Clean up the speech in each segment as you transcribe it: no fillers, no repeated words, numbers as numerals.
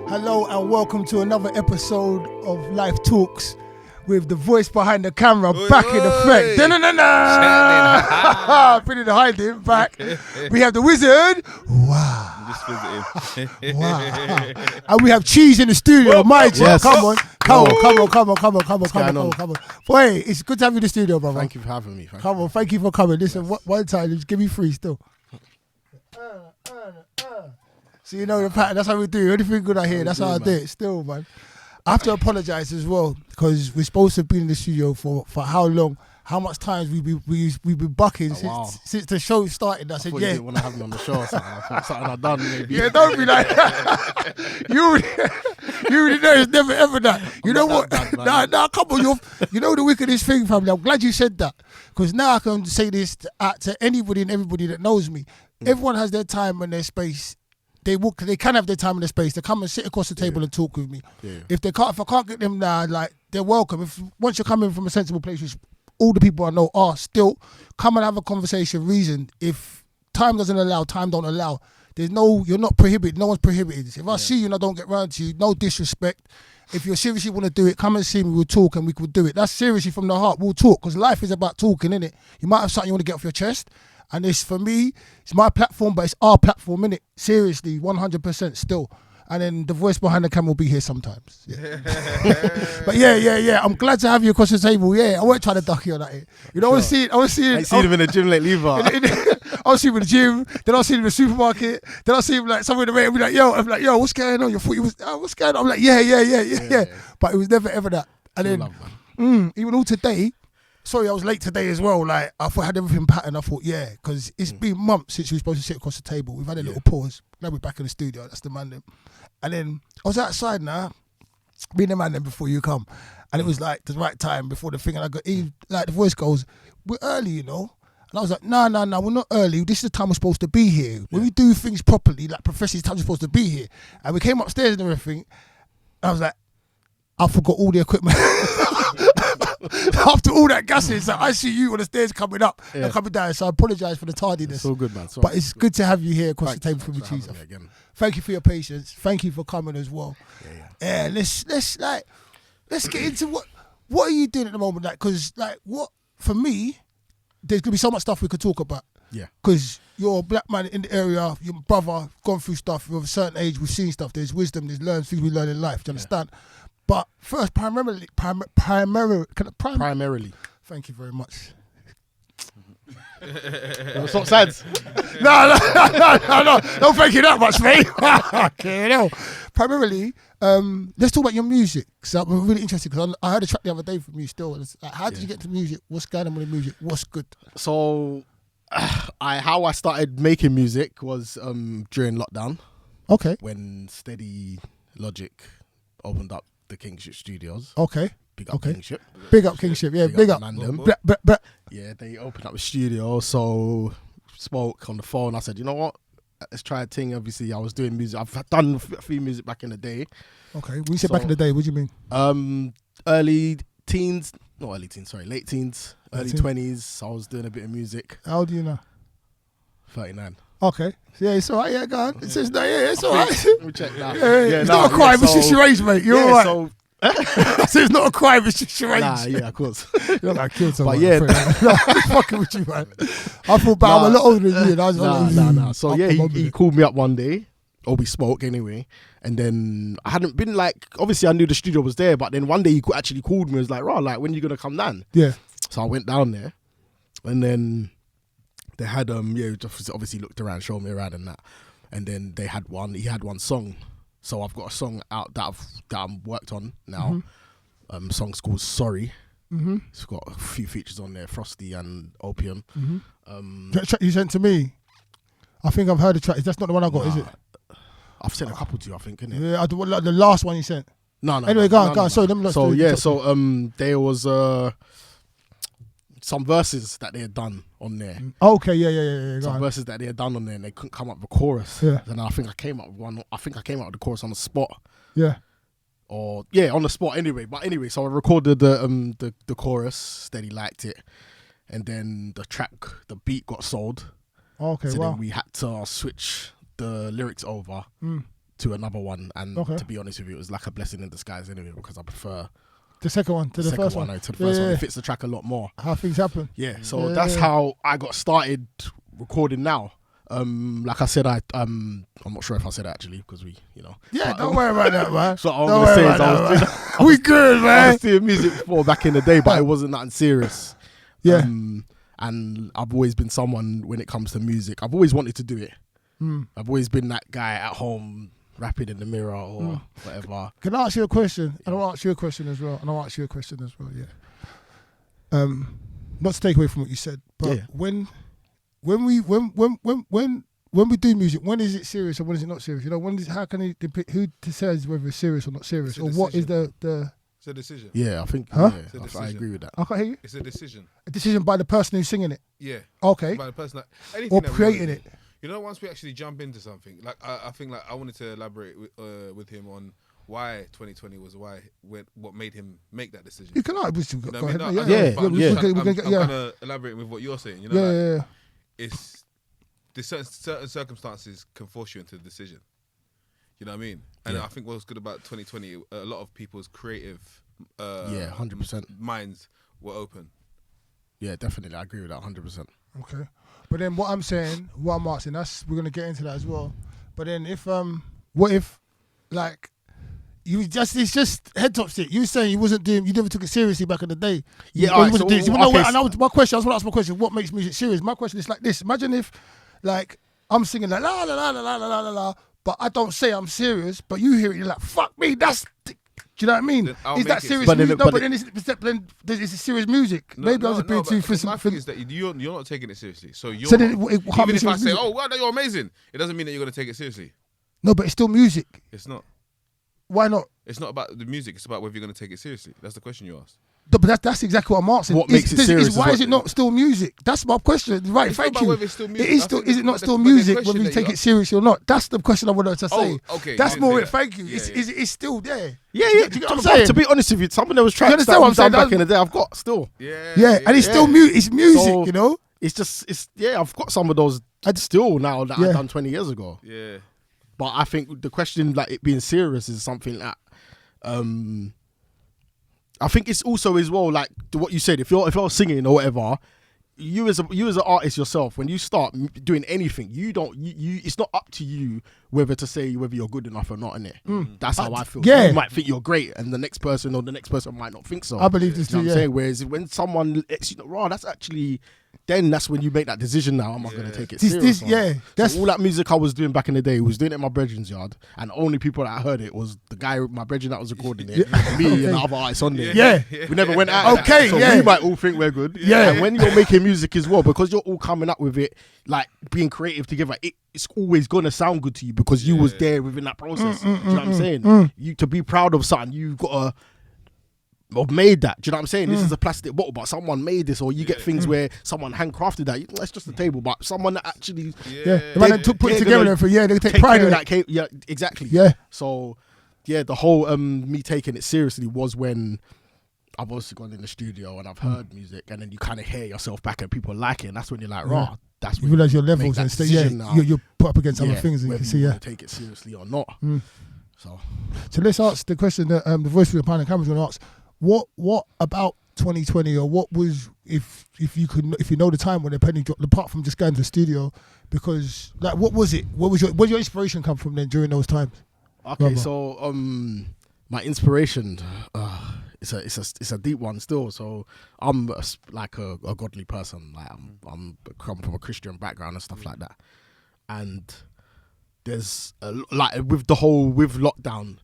Hello and welcome to another episode of Life Talks with the voice behind the camera back in effect. Pretty to hide him back. We have the wizard. Wow. I'm just visiting. Wow. And we have Cheeze in the studio. My G. Yes. Come on. Come on. Boy, it's good to have you in the studio, brother. Thank you for having me. Thank you for coming. Listen, one time, just give me free still. So you know the pattern, that's how we do. Anything good I hear, that's how I do it still, man. I have to apologise as well, because we're supposed to have been in the studio for how long, how much times we've been bucking since the show started. I said, You didn't want to have me on the show, so I thought something I'd done maybe. Yeah, don't be like that. you already know it's never ever that. You know what? Nah, come on. You know the wickedest thing, family? I'm glad you said that, because now I can say this to anybody and everybody that knows me. Everyone has their time and their space. They can have their time and their space. They come and sit across the table and talk with me. Yeah. If I can't get them now, like, they're welcome. Once you're coming from a sensible place, which all the people I know are, still come and have a conversation. Reason, if time doesn't allow, time don't allow. You're not prohibited. No one's prohibited. If I see you and I don't get round to you, no disrespect. If you seriously want to do it, come and see me. We'll talk and we could do it. That's seriously from the heart. We'll talk, because life is about talking, innit? You might have something you want to get off your chest. And it's, for me, it's my platform, but it's our platform, innit? Seriously, 100% still. And then the voice behind the camera will be here sometimes. Yeah. But yeah. I'm glad to have you across the table. Yeah, I won't try to duck you on that. You know, I was seeing I see him in the gym lately, but I'll see him in the gym, then I'll see him in the supermarket, then I'll see him like somewhere in the way and be like, yo, what's going on? Your foot, what's going on? I'm like, yeah. But it was never ever that. And then, even all today, sorry, I was late today as well. Like, I thought I had everything patterned. I thought, yeah, because it's been months since we were supposed to sit across the table. We've had a little pause. Now we're back in the studio. That's the man then. And then I was outside now, being the man then before you come. And it was like the right time before the thing. And I got, like, the voice goes, we're early, you know. And I was like, no, we're not early. This is the time we're supposed to be here. When we do things properly, like professionally, it's time we're supposed to be here. And we came upstairs and everything. And I was like, I forgot all the equipment. After all that gassing, so I see you on the stairs coming up and coming down. So I apologise for the tardiness. It's all good, man. But it's good to have you here across the table for me, Cheeze. Thank you for your patience. Thank you for coming as well. Yeah. Let's get into what are you doing at the moment? Like, because for me, there's gonna be so much stuff we could talk about. Yeah. Because you're a black man in the area, you're my brother, gone through stuff. You're of a certain age, we've seen stuff. There's wisdom, there's things we learn in life. Do you understand? But first, primarily. Thank you very much. Stop sides. No. Don't thank you that much, mate. Okay, no. Primarily, let's talk about your music. So I'm really interested, because I heard a track the other day from you still. Like, how did you get into music? What's going on with the music? What's good? So, how I started making music was during lockdown. Okay. When Steady Logic opened up the Kingship Studios. Okay. Big up Kingship. Big up Kingship, yeah, big up. Yeah, they opened up a studio, so spoke on the phone. I said, you know what? Let's try a thing. Obviously, I was doing music. I've done a few music back in the day. Okay, when you say back in the day, what do you mean? Late teens, early 20s. I was doing a bit of music. How old are you now? 39. Okay. Yeah, it's all right. Yeah, go on. It's all right. Let me check that. It's not a crime. It's just your age, mate. You're all right. So, so it's not a crime. It's just your age. Nah, yeah, of course. You're not killed someone. But yeah, I'm fucking with you, man. I thought, I'm a lot older than you. Nah. So yeah, he called me up one day, or we spoke anyway. And then I hadn't been like, obviously I knew the studio was there, but then one day he actually called me and was like, "Right, like, when are you gonna come down?" Yeah. So I went down there, and then they had just obviously looked around, showed me around and that, and then he had one song. So I've got a song out that I'm worked on now. Mm-hmm. Song's called Sorry. Mm-hmm. It's got a few features on there, Frosty and Opium. Mm-hmm. That track you sent to me, I think I've heard the track. That's not the one I got, is it? I've sent a couple to you, I think, isn't it? Yeah, the last one you sent. No. Anyway, go on. Sorry, let me look. So there was some verses that they had done on there. Okay, yeah. Some verses that they had done on there, and they couldn't come up with a chorus. Yeah. And I think I came up with one. I think I came up with the chorus on the spot. Yeah. On the spot anyway. But anyway, so I recorded the chorus. Steady liked it, and then the beat got sold. Okay, so wow. then we had to switch the lyrics over to another one, and Okay. to be honest with you, it was like a blessing in disguise anyway, because I prefer The second one to the first one. To the first one. It fits the track a lot more. How things happen. Yeah, so that's how I got started recording now. Like I said, I'm not sure if I said it actually, because we, Yeah, don't worry about that, man. So all I'm gonna say is we good, I man. was doing music before back in the day, but it wasn't nothing serious. Yeah. And I've always been someone when it comes to music. I've always wanted to do it. I've always been that guy at home rapping in the mirror or whatever. Can I ask you a question? And I'll ask you a question as well. Yeah. Not to take away from what you said, but when we do music, when is it serious and when is it not serious? How can who decides whether it's serious or not serious, or what is the? It's a decision. Yeah, I think. Huh? Yeah, I agree with that. I can't hear you. It's a decision. A decision by the person who's singing it. Yeah. Okay. By the person anything Or that creating it. Once we actually jump into something, like I think, like I wanted to elaborate with him on why 2020 was what made him make that decision. You can I'm yeah. kind of elaborating with what you're saying. Yeah. It's the certain circumstances can force you into a decision. You know what I mean? And I think what's good about 2020, a lot of people's creative 100% minds were open. Yeah, definitely, I agree with that 100%. Okay. But then what I'm asking, we're gonna get into that as well. But then what if, like, it's just head top shit. You were saying you never took it seriously back in the day. Yeah, my question, I just want to ask my question, what makes music serious? My question is like this. Imagine if, like, I'm singing like la la la la la la la la, but I don't say I'm serious, but you hear it, you're like, fuck me, do you know what I mean? Is that serious music? But then it's a serious music. Maybe I was being too... My thing is that you're not taking it seriously. So you're even if I say, oh, wow, you're amazing, it doesn't mean that you're going to take it seriously. No, but it's still music. It's not. Why not? It's not about the music. It's about whether you're going to take it seriously. That's the question you asked. No, but that's exactly what I'm asking. What makes it serious? Why is it not still music? That's my question. Right, thank you. It's still music. Is it not still music whether you take it seriously or not? That's the question I wanted to say. Oh, okay. That's more it. Thank you. Yeah, it's still there. Yeah. Do you get what I'm saying? To be honest with you, some of those tracks that I've done back in the day, I've got still. Yeah, and it's still music. It's music, so, It's just, I've got some of those still now that I've done 20 years ago. Yeah. But I think the question, like it being serious, is something that, I think it's also as well, like what you said, if you're singing or whatever, you as an artist yourself, when you start doing anything, it's not up to you whether to say whether you're good enough or not, innit? That's how I feel. Yeah. You might think you're great and the next person might not think so. I believe this too, you know what I'm saying? Whereas when someone lets you know, raw, that's actually... Then that's when you make that decision. Now I'm not going to take it serious. That's all that music I was doing back in the day was doing it in my brethren's yard, and the only people that heard it was the guy, my brethren that was recording it, me and the other artists on there. Yeah. We never went out. Okay, so we might all think we're good. Yeah. And when you're making music as well, because you're all coming up with it, like being creative together, it's always gonna sound good to you because you was there within that process. Do you know what I'm saying? You to be proud of something, you've got to have made that. Do you know what I'm saying? This is a plastic bottle, but someone made this, or you get things where someone handcrafted that. That's just a table, but someone that actually put it together for they take pride in that. Yeah, exactly. Yeah. So, the whole me taking it seriously was when I've also gone in the studio and I've heard music, and then you kind of hear yourself back and people like it, and that's when you're like, raw. That's when you realize your levels and stuff. You're put up against other things, and you can see, take it seriously or not. So let's ask the question that the voice for the behind the camera's going to ask. What about 2020, or what was if you know the time when the penny dropped, apart from just going to the studio, because like what was it? Where your inspiration come from then during those times? Okay, Rubber. so my inspiration, it's a deep one still. So I'm like a godly person. Like I'm come from a Christian background and stuff like that, and there's like with lockdown.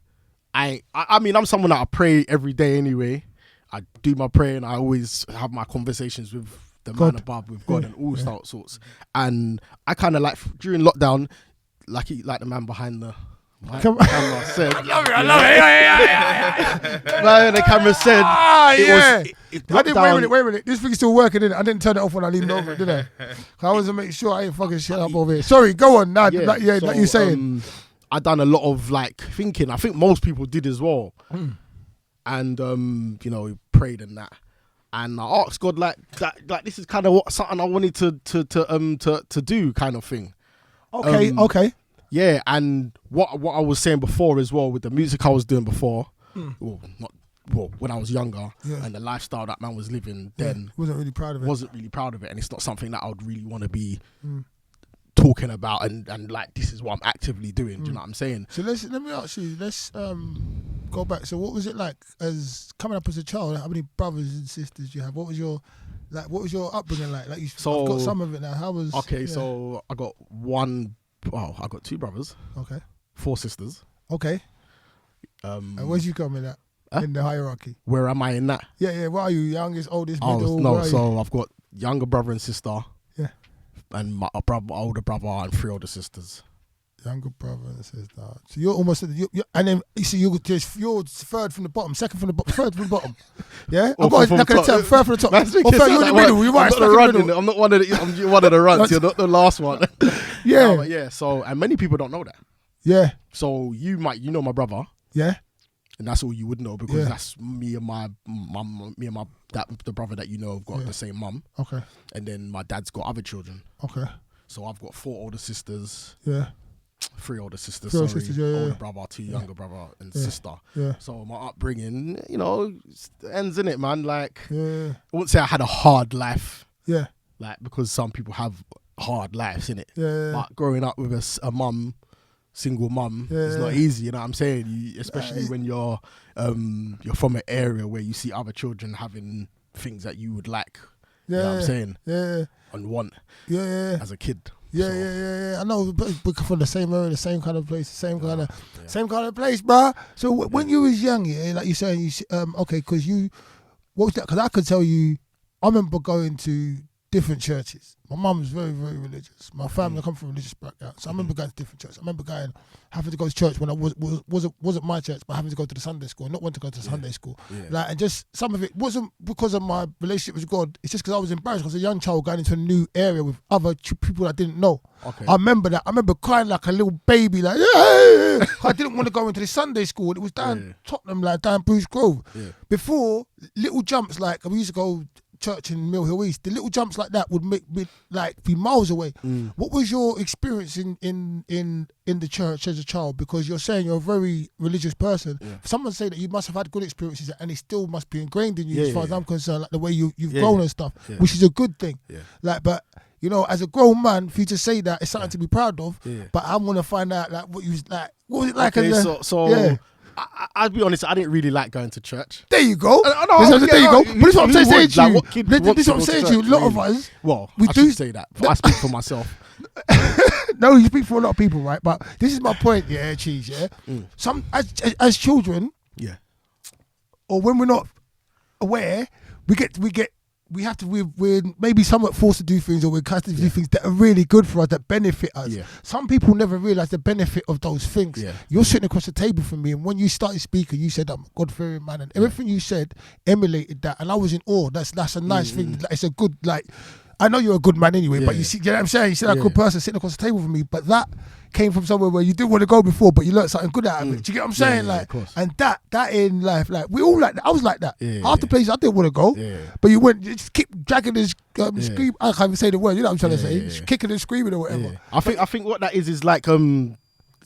I mean, I'm someone that I pray every day anyway. I do my prayer and I always have my conversations with the man above, with God, and all sorts. And I kind of like, during lockdown, like the man behind the camera said. I love it. Man, the camera said. Wait a minute. This thing's still working, innit? I didn't turn it off when I leaned over, did I? I wanted to make sure I ain't fucking shit up over here. Sorry, go on. Like you're saying. I done a lot of like thinking. I think most people did as well. And we prayed and that. And I asked God like this is kind of something I wanted to do, kind of thing. Okay. Yeah, and what I was saying before as well with the music I was doing before, when I was younger, and the lifestyle that man was living then, wasn't really proud of it. And it's not something that I would really want to be talking about and like this is what I'm actively doing. Do you know what I'm saying? So let me ask you. Let's go back. So what was it like as coming up as a child? How many brothers and sisters do you have? What was your upbringing like? Like I've got some of it now. How was? Okay, so I got I got 2 brothers. Okay. 4 sisters. Okay. And where'd you come in that? In the hierarchy? Where am I in that? Yeah. What are you? Youngest, oldest, middle? No, so I've got younger brother and sister. Yeah. And my older brother and 3 older sisters. Younger brother and sister. So you're almost and then you're third from the bottom, second from the bottom, third from the bottom. Yeah. I'm not going to tell third from the top. Or third, you're in the middle. You might expect in the middle. I'm not one of the. I'm one of the runs. You're not the last one. Yeah. No, yeah. So and many people don't know that. Yeah. So you know my brother. Yeah. And that's all you would know because that's me and my mum, the brother that you know have got the same mum. Okay. And then my dad's got other children. Okay. So I've got 4 older sisters. Yeah. 3 older sisters. 3 older sisters, older brother, 2 younger brother and sister. Yeah. So my upbringing, ends in it, man. Like, I wouldn't say I had a hard life. Yeah. Like, because some people have hard lives, innit? Yeah. But growing up with a mum, single mum, it's not easy, you know what I'm saying? Especially when you're from an area where you see other children having things that you would like, you know what I'm saying? Yeah. And want as a kid. Yeah. I know, but we're from the same area, the same kind of place, same kind of place, bruh. So when you was young, like you're saying, okay, because what was that? Because I could tell you, I remember going to different churches. My mum was very, very religious. My family come from a religious background, so I remember going to different churches. I remember having to go to church when I wasn't my church, but having to go to the Sunday school, not wanting to go to Sunday school. Like, and just some of it wasn't because of my relationship with God. It's just because I was embarrassed. I was a young child going into a new area with other people I didn't know. Okay. I remember that. I remember crying like a little baby, like I didn't want to go into the Sunday school. It was down Tottenham, like down Bruce Grove. Yeah. Before, little jumps like we used to go church in Mill Hill East, the little jumps like that would make me like be miles away. What was your experience in the church as a child? Because you're saying you're a very religious person. Someone say that you must have had good experiences and it still must be ingrained in you as far as I'm concerned, like the way you've grown and stuff, which is a good thing. Like, but as a grown man, for you to say that, it's something to be proud of. But I want to find out like what was it like? Okay, I'll be honest, I didn't really like going to church. There you go. There you go. But this is what I'm saying to you. This is what I'm saying to you. A lot of us. Well, I do say that. But I speak for myself. No, you speak for a lot of people, right? But this is my point, Cheeze, Some as children, or when we're not aware, we're maybe somewhat forced to do things, or we're cast to do things that are really good for us, that benefit us. Some people never realise the benefit of those things. You're sitting across the table from me, and when you started speaking, you said I'm a God-fearing man, and everything you said emulated that, and I was in awe. That's a nice thing. It's a good, like, I know you're a good man anyway, but you see, you know what I'm saying? You see that good person sitting across the table from me, but that came from somewhere where you didn't want to go before, but you learned something good out of it. Do you get what I'm saying? And that in life, like, we all like that. I was like that. Half the places I didn't want to go, but you just keep dragging this scream. I can't even say the word. You know what I'm trying to say? Just kicking and screaming or whatever. I think what that is like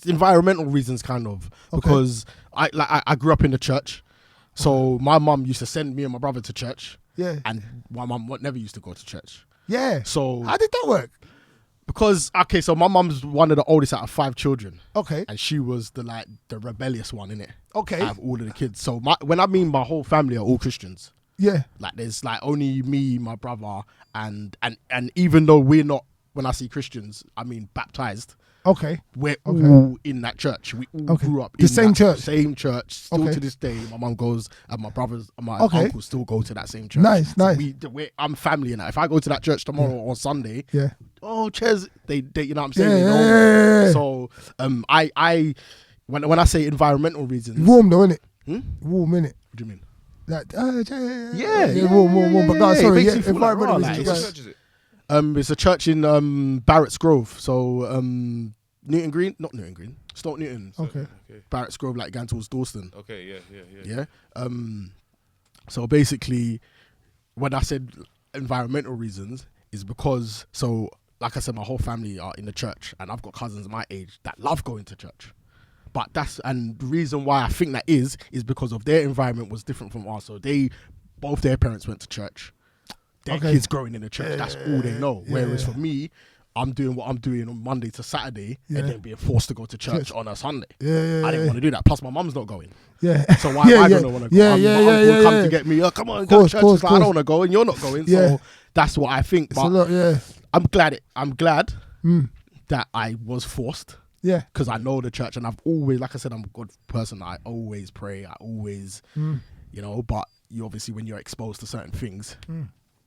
environmental reasons, kind of, because I grew up in the church, so my mum used to send me and my brother to church. And my mum never used to go to church. So how did that work? Because so my mum's one of the oldest out of 5 children. Okay. And she was the rebellious one, innit? Okay. Out of all of the kids. So when I mean my whole family are all Christians. Yeah. Like there's like only me, my brother, and even though we're not, when I see Christians, I mean baptized. Okay. We're all in that church. We all grew up in the same church. Same church. Still to this day, my mum goes, and my brothers and my uncles still go to that same church. Nice. I'm family in that. If I go to that church tomorrow on Sunday, Cheeze, they you know what I'm saying? They know. So I when I say environmental reasons, warm though, innit? Warm, innit? What do you mean? Like, warm. But no, sorry, environmental reasons. What church is it? It's a church in Barrett's Grove. So Newton Green, not Newton Green, Stoke Newton. Okay. Barrett's Grove, like going towards Dalston. Okay, yeah. So basically, when I said environmental reasons, is because like I said, my whole family are in the church, and I've got cousins my age that love going to church. But and the reason why I think that is because of their environment was different from ours. So both their parents went to church. Their kids growing in the church, that's all they know. Whereas for me, I'm doing what I'm doing on Monday to Saturday and then being forced to go to church on a Sunday. I didn't want to do that. Plus, my mum's not going. So why am I going to want to go? My uncle will come to get me. Oh, come on, go to church. Like, I don't want to go, and you're not going. So that's what I think. But I'm glad. I'm glad that I was forced. Yeah. Because I know the church, and I've always, like I said, I'm a good person. I always pray. I always, but you obviously, when you're exposed to certain things,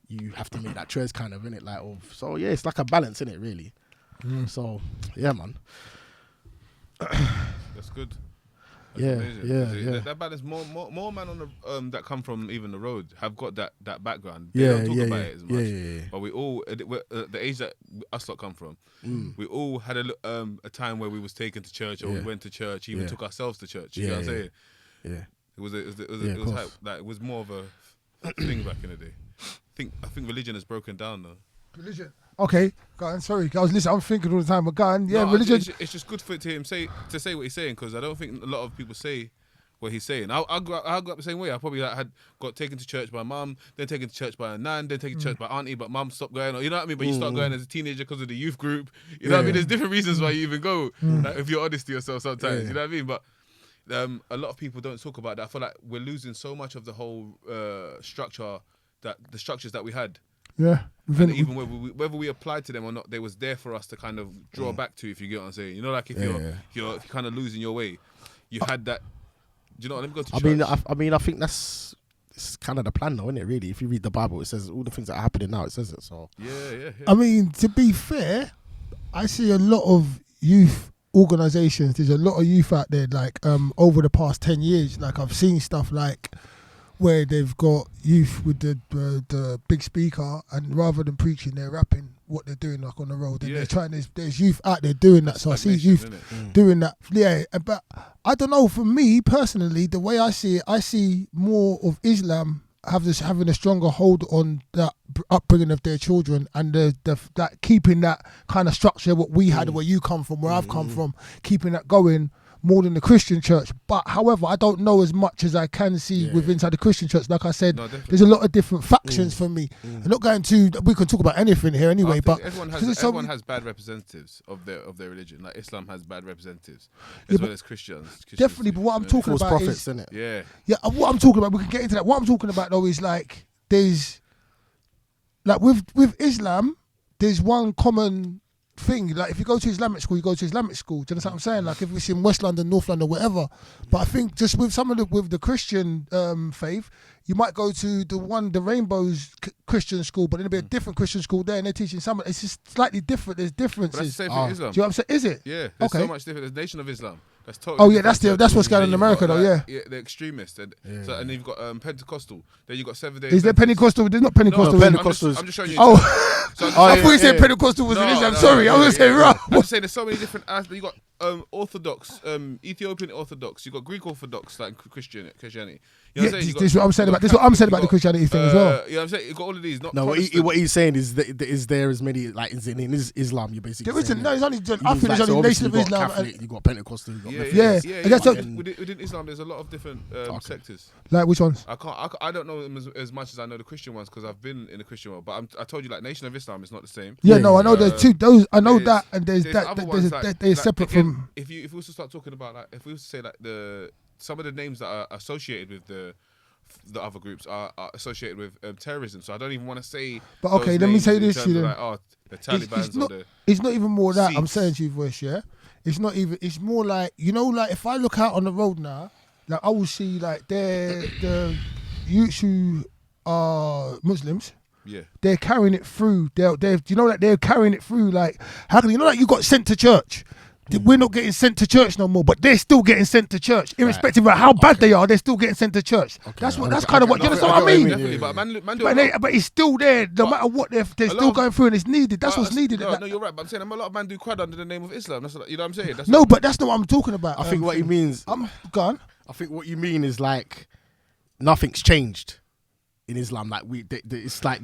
you have to make that choice kind of, innit? Like, so yeah, it's like a balance, innit, really? So, yeah, man. That's good. That's amazing. Yeah. That balance, more man on the that come from even the road have got that background. They don't talk about it as much. But we all, the age that us lot come from, we all had a time where we was taken to church, or we went to church, even took ourselves to church. You know what I'm saying? Yeah. It was more of a thing back in the day. I think religion has broken down though. Religion. Okay, go on. Sorry, I was listening. I'm thinking all the time, but go on. Yeah, religion. It's just good for him to say what he's saying, because I don't think a lot of people say what he's saying. I grew up the same way. I probably had got taken to church by mum, then taken to church by a nan, then taken to church by auntie, but mum stopped going. Or, you know what I mean? But you start going as a teenager because of the youth group. You know what I mean? There's different reasons why you even go. Like, if you're honest to yourself sometimes, you know what I mean? But a lot of people don't talk about that. I feel like we're losing so much of the whole structure, the structures that we had. Yeah. And even whether we applied to them or not, they was there for us to kind of draw back to, if you get what I'm saying. You know, like if you're kind of losing your way, you had that. Do you know? Let me go to church. I think it's kind of the plan, though, isn't it? Really, if you read the Bible, it says all the things that are happening now. It says it. So yeah. I mean, to be fair, I see a lot of youth organisations. There's a lot of youth out there. Like over the past 10 years, like I've seen stuff like where they've got youth with the big speaker, and rather than preaching, they're rapping what they're doing, like on the road. And they're trying. There's youth out there doing that. So I see youth doing that. Yeah, but I don't know. For me personally, the way I see it, I see more of Islam having a stronger hold on that upbringing of their children, and that keeping that kind of structure what we had, where you come from, where I've come from, keeping that going more than the Christian church. But however, I don't know as much as I can see inside the Christian church. Like I said, there's a lot of different factions for me. I'm not going to, we can talk about anything here anyway, but everyone has bad representatives of their religion. Like Islam has bad representatives as well as Christians. Definitely, but what I'm talking about prophets, is, isn't it? Yeah, what I'm talking about, we can get into that. What I'm talking about though is like, there's like with Islam, there's one common thing. Like if you go to Islamic school, you go to Islamic school. Do you know what I'm saying? Like if it's in West London, North London, whatever. But I think just with with the Christian faith, you might go to the Rainbows Christian school, but it'll be a different Christian school there, and they're teaching something. It's just slightly different. There's differences. But that's the same thing with Islam. Do you know what I'm saying? Is it? Yeah. There's so much different. There's Nation of Islam. That's totally. Oh yeah, that's what's going on in America though. Yeah, they're extremists, and then you've got Pentecostal. Then you've got 7 Days. Is there Pentecostal? There's not Pentecostal. No, Pentecostals. I'm just showing you. Oh, I thought you said Pentecostal was in Islam. Sorry, I was saying wrong. I'm just saying there's so many different aspects. You got Orthodox, Ethiopian Orthodox. You got Greek Orthodox, like Christianity. You know what I'm saying? This is what I'm saying about this. What I'm saying about the Christianity thing as well. You know what I'm saying? You got all of these. No, what he's saying is that is there as many like in Islam? You basically there isn't. No, it's only. I think there's only Nation of Islam. Catholic, you got Pentecostal. Within Islam, there's a lot of different sectors. Like which ones? I don't know them as much as I know the Christian ones, because I've been in the Christian world. But I told you, like Nation of Islam is not the same. Yeah, no, I know there's two. Those I know that, and there's that. They're separate from. If we was to start talking about, like, if we was to say like some of the names that are associated with the other groups are associated with terrorism, so I don't even want to say. But okay, let me say this to you. Like, the Taliban. It's not even more that I'm saying to you, voice. Yeah, it's not even. It's more like, you know, like if I look out on the road now, like I will see like the youths who are Muslims. Yeah, they're carrying it through. They're carrying it through. Like, how can you know, like you got sent to church? We're not getting sent to church no more, but they're still getting sent to church, irrespective of how bad they are. They're still getting sent to church. That's kind of what. You understand what I mean? Definitely, but it's still there. No matter what, they're still going through, and it's needed. That's what's needed. No, you're right. But I'm saying a lot of men do crud under the name of Islam. That's you know what I'm saying. No, but that's not what I'm talking about. I think what he means. I'm gone. I think what you mean is like nothing's changed in Islam. Like it's like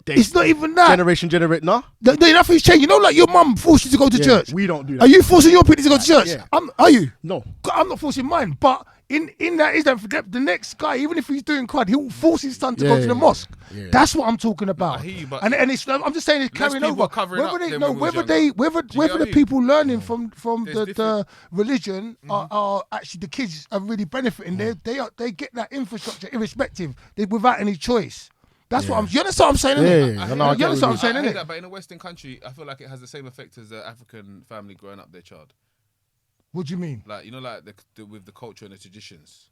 it's not even that. Generate. No, nothing's changed. You know, like your mum forced you to go to church. We don't do that. Are you forcing your people to go to church? Yeah. Are you? No, I'm not forcing mine. But in that Islam, the next guy, even if he's doing quad, he'll force his son to go to the mosque. Yeah. That's what I'm talking about. I hear you, but and it's, I'm just saying it's carrying over. Whether the people learning from the religion are actually the kids are really benefiting. They get that infrastructure irrespective, without any choice. That's what I'm. You understand what I'm saying? Yeah. You understand what I'm saying? I hear that, but in a Western country, I feel like it has the same effect as the African family growing up their child. What do you mean? Like, you know, like with the culture and the traditions.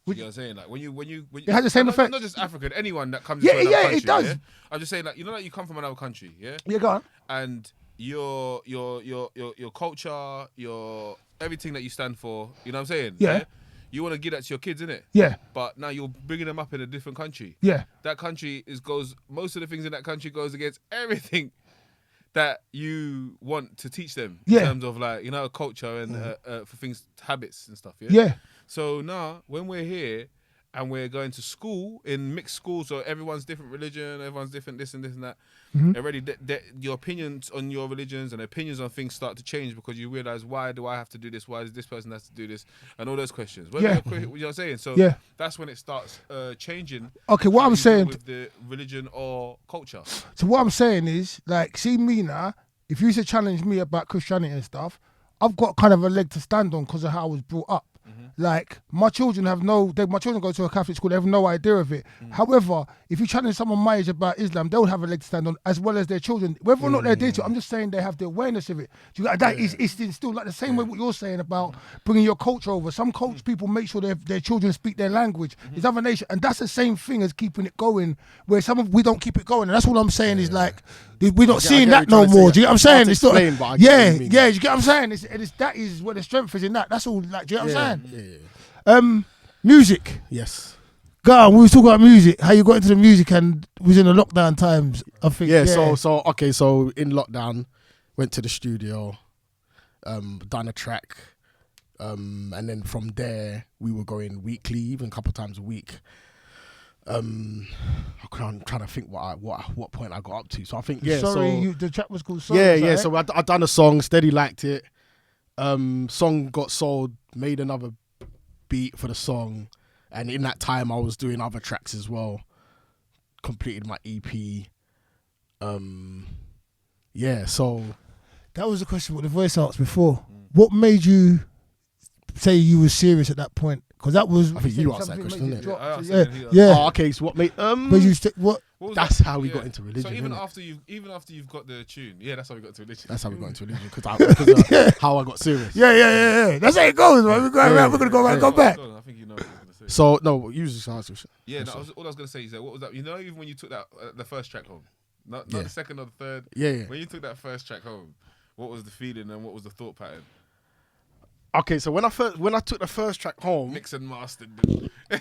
You know what I'm saying? Like when you it has the same effect. Not just African, anyone that comes into another country. It does. Yeah? I'm just saying, like, you know, like you come from another country, yeah. Yeah, go on. And your culture, your everything that you stand for, you know what I'm saying? Yeah. You want to give that to your kids, innit? Yeah. But now you're bringing them up in a different country. Yeah. That country most of the things in that country goes against everything that you want to teach them in terms of, like, you know, culture and for things, habits and stuff. Yeah. Yeah. So now when we're here and we're going to school in mixed schools, so everyone's different religion, everyone's different this and this and that. Already, your opinions on your religions and opinions on things start to change because you realize, why do I have to do this? Why does this person have to do this? And all those questions. You know what I'm saying? So that's when it starts changing. Okay, what I'm saying with the religion or culture. So what I'm saying is, like, see me now. If you used to challenge me about Christianity and stuff, I've got kind of a leg to stand on because of how I was brought up. Like, my children my children go to a Catholic school, they have no idea of it. However, if you challenge someone my age about Islam, they'll have a leg to stand on, as well as their children. Whether or not they're there to, I'm just saying they have the awareness of it. It's still like the same way what you're saying about bringing your culture over. Some people make sure their children speak their language. There's other nations, and that's the same thing as keeping it going, where we don't keep it going. And that's what I'm saying is, like, we're not seeing that no more. Do you get what I'm saying? It's not. Yeah, you get what I'm saying? That is where the strength is in that. That's all. Like, do you get what I'm saying? Music. Yes. God, we was talking about music. How you got into the music and was in the lockdown times. I think. Yeah. So in lockdown, went to the studio, done a track, and then from there we were going weekly, even a couple of times a week. I'm trying to think what point I got up to. So I think the track was called Sorry. Yeah. Right? So I done a song, Steady liked it. Song got sold, made another beat for the song, and in that time I was doing other tracks as well. Completed my EP. So that was the question what the voice asked before. What made you say you were serious at that point? Because that was, I think you asked that question, didn't it? Yeah. Oh, okay. So what made what? That's how we got into religion. So even after you've got the tune, that's how we got into religion. That's how we got into religion because how I got serious. Yeah. That's how it goes, man. We're gonna go around, go back. I think you know what I was gonna say. So no, usually answer. Yeah, all I was gonna say is that what was that? You know, even when you took that the first track home, not the second or the third. Yeah. When you took that first track home, what was the feeling and what was the thought pattern? Okay, so when I took the first track home, mixed and mastered.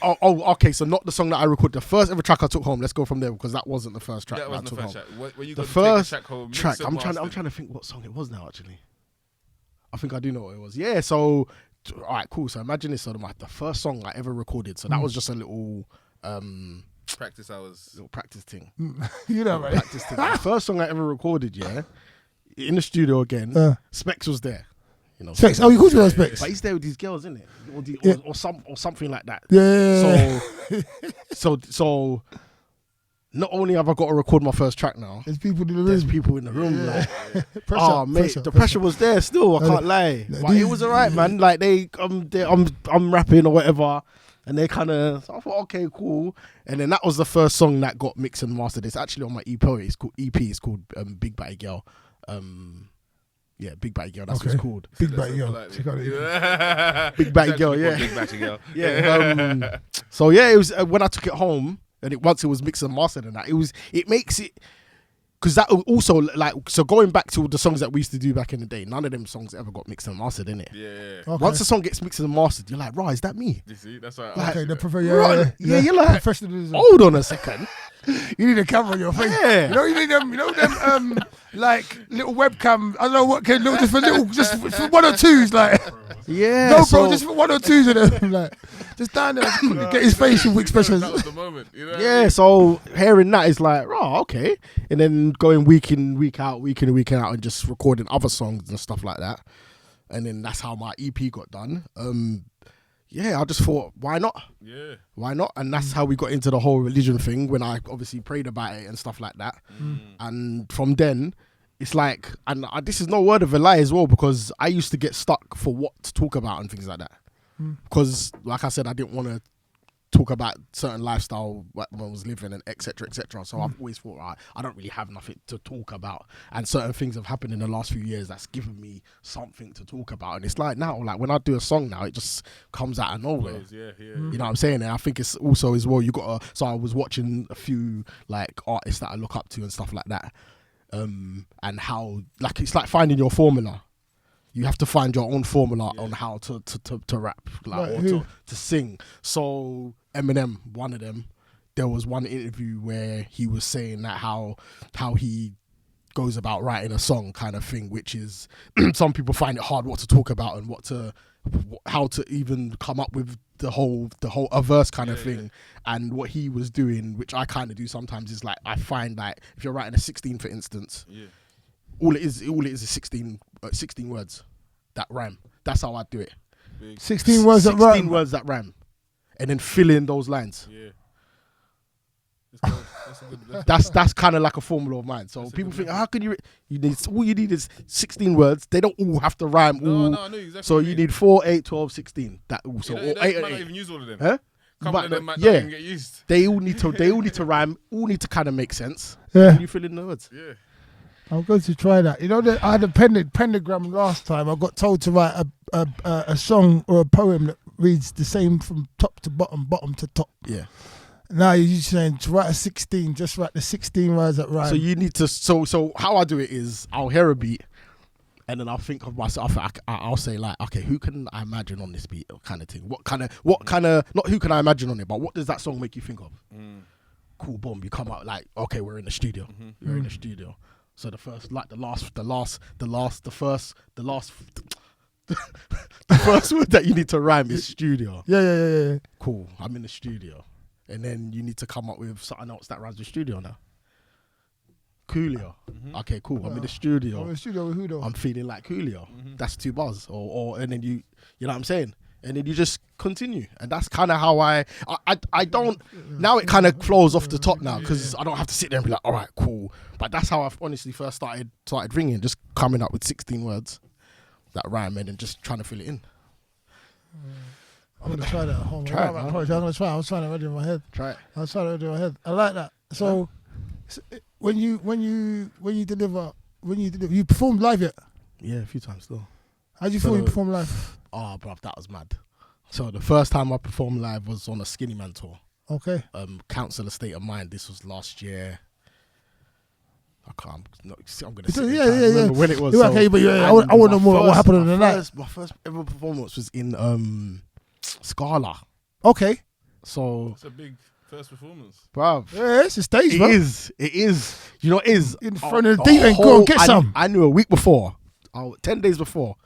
Okay, so not the song that I recorded. The first ever track I took home. Let's go from there because that wasn't the first track. That wasn't the first track. When you the got first track home, track. I'm trying to think what song it was now. Actually, I think I do know what it was. Yeah. So, all right, cool. So imagine this. So the first song I ever recorded. So that was just a little practice hours, little practice thing. You know, right? Practice thing. The first song I ever recorded, in the studio again. Specs was there. You know, Specs. Oh, you called me Specs. But he's there with these girls, isn't it? Or something like that. Yeah. So not only have I got to record my first track now, there's people in the room. Like, pressure, mate, the pressure was there still. I can't lie. But it was alright, man. Like I'm rapping or whatever, and they kind of. So I thought, okay, cool. And then that was the first song that got mixed and mastered. It's actually on my EP. It's called Big Batty Girl. Yeah, Big Batty Girl. That's what it's called. Big Batty Girl. Big Batty Girl. Yeah. Big Batty Girl. Yeah. So yeah, it was when I took it home, and once it was mixed and mastered, and that it makes it because that also like so going back to the songs that we used to do back in the day. None of them songs ever got mixed and mastered, innit? Yeah. Okay. Once the song gets mixed and mastered, you're like, right, is that me? You see, that's right. Like, yeah, you're like, hold on a second. You need a camera on your face. Yeah. You need them like little webcam. I don't know what can look just for 1 or 2s like. Yeah, No, so, bro, just for 1 or 2 of them. Like, just down there, get his facial expressions. That was the moment. You know what I yeah, mean? so hearing that is like, oh, okay. And then going week in, week out, and just recording other songs and stuff like that. And then that's how my EP got done. Yeah, I just thought, why not? Yeah. Why not? And that's how we got into the whole religion thing when I obviously prayed about it and stuff like that. And from then, it's like, and this is no word of a lie as well, because I used to get stuck for what to talk about and things like that. Because, like I said, I didn't want to talk about certain lifestyle what I was living and etc. So I've always thought, I don't really have nothing to talk about, and certain things have happened in the last few years that's given me something to talk about. And it's like now, like when I do a song now, it just comes out of nowhere. Yeah. You know what I'm saying? And I think it's also as well, you got to, so I was watching a few like artists that I look up to and stuff like that, and how like it's like finding your formula. You have to find your own formula on how to rap, like, or to sing. So Eminem, one of them, there was one interview where he was saying that how he goes about writing a song kind of thing, which is some people find it hard what to talk about and how to even come up with the whole a verse kind of thing. And what he was doing, which I kind of do sometimes, is like I find like if you're writing a 16, for instance. All it is is 16 words that rhyme. That's how I do it. 16 words that rhyme. 16 words that rhyme, and then fill in those lines. Yeah. That's kind of like a formula of mine. So people think, how can you? All you need is 16 words. They don't all have to rhyme. No, I know exactly. So you need 4, 8, 12, 16. That also, or 8 might and not 8. even use all of them. Huh? Couple of them might not even get used. They all need to rhyme. All need to kind of make sense. Yeah. And you fill in the words. Yeah. I'm going to try that. You know, I had a pentagram last time. I got told to write a song or a poem that reads the same from top to bottom, bottom to top. Yeah. Now you're saying to write a 16, just write the 16 words that rhyme. So you need to. So how I do it is I'll hear a beat, and then I'll think of myself. I'll say like, okay, who can I imagine on this beat, kind of thing. What kind of not who can I imagine on it, but what does that song make you think of? Cool, boom. You come out like, okay, we're in the studio. We're in the studio. So the first word that you need to rhyme is studio. Yeah. Cool. I'm in the studio. And then you need to come up with something else that rhymes with studio now. Coolio. Okay, cool. I'm in the studio. I'm in the studio with who though? I'm feeling like Coolio. That's 2 bars. Or and then you know what I'm saying? And then you just continue. And that's kind of how I don't, now it kind of flows off the top now, because I don't have to sit there and be like, all right, cool. But that's how I've honestly first started ringing, just coming up with 16 words that rhyme and then just trying to fill it in. I'm going to try that at home. Try it, I'm going to try. I was trying to read it in my head. Try it. I was trying to read it in my head. I like that. So when you deliver, you perform live yet? Yeah, a few times still. How do you feel when you perform live? Oh, bruv, that was mad. So the first time I performed live was on a Skinny Man tour. Okay. Council of State of Mind. This was last year. I'm going to say Yeah. when it was. So, okay, but I want to know more what happened on the night. My first ever performance was in Scala. Okay. So It's a big first performance. bruv. Yeah, it's a stage, It bro. is. You know, it is. In front of the deep end, go and get some. I knew a week before, 10 days before,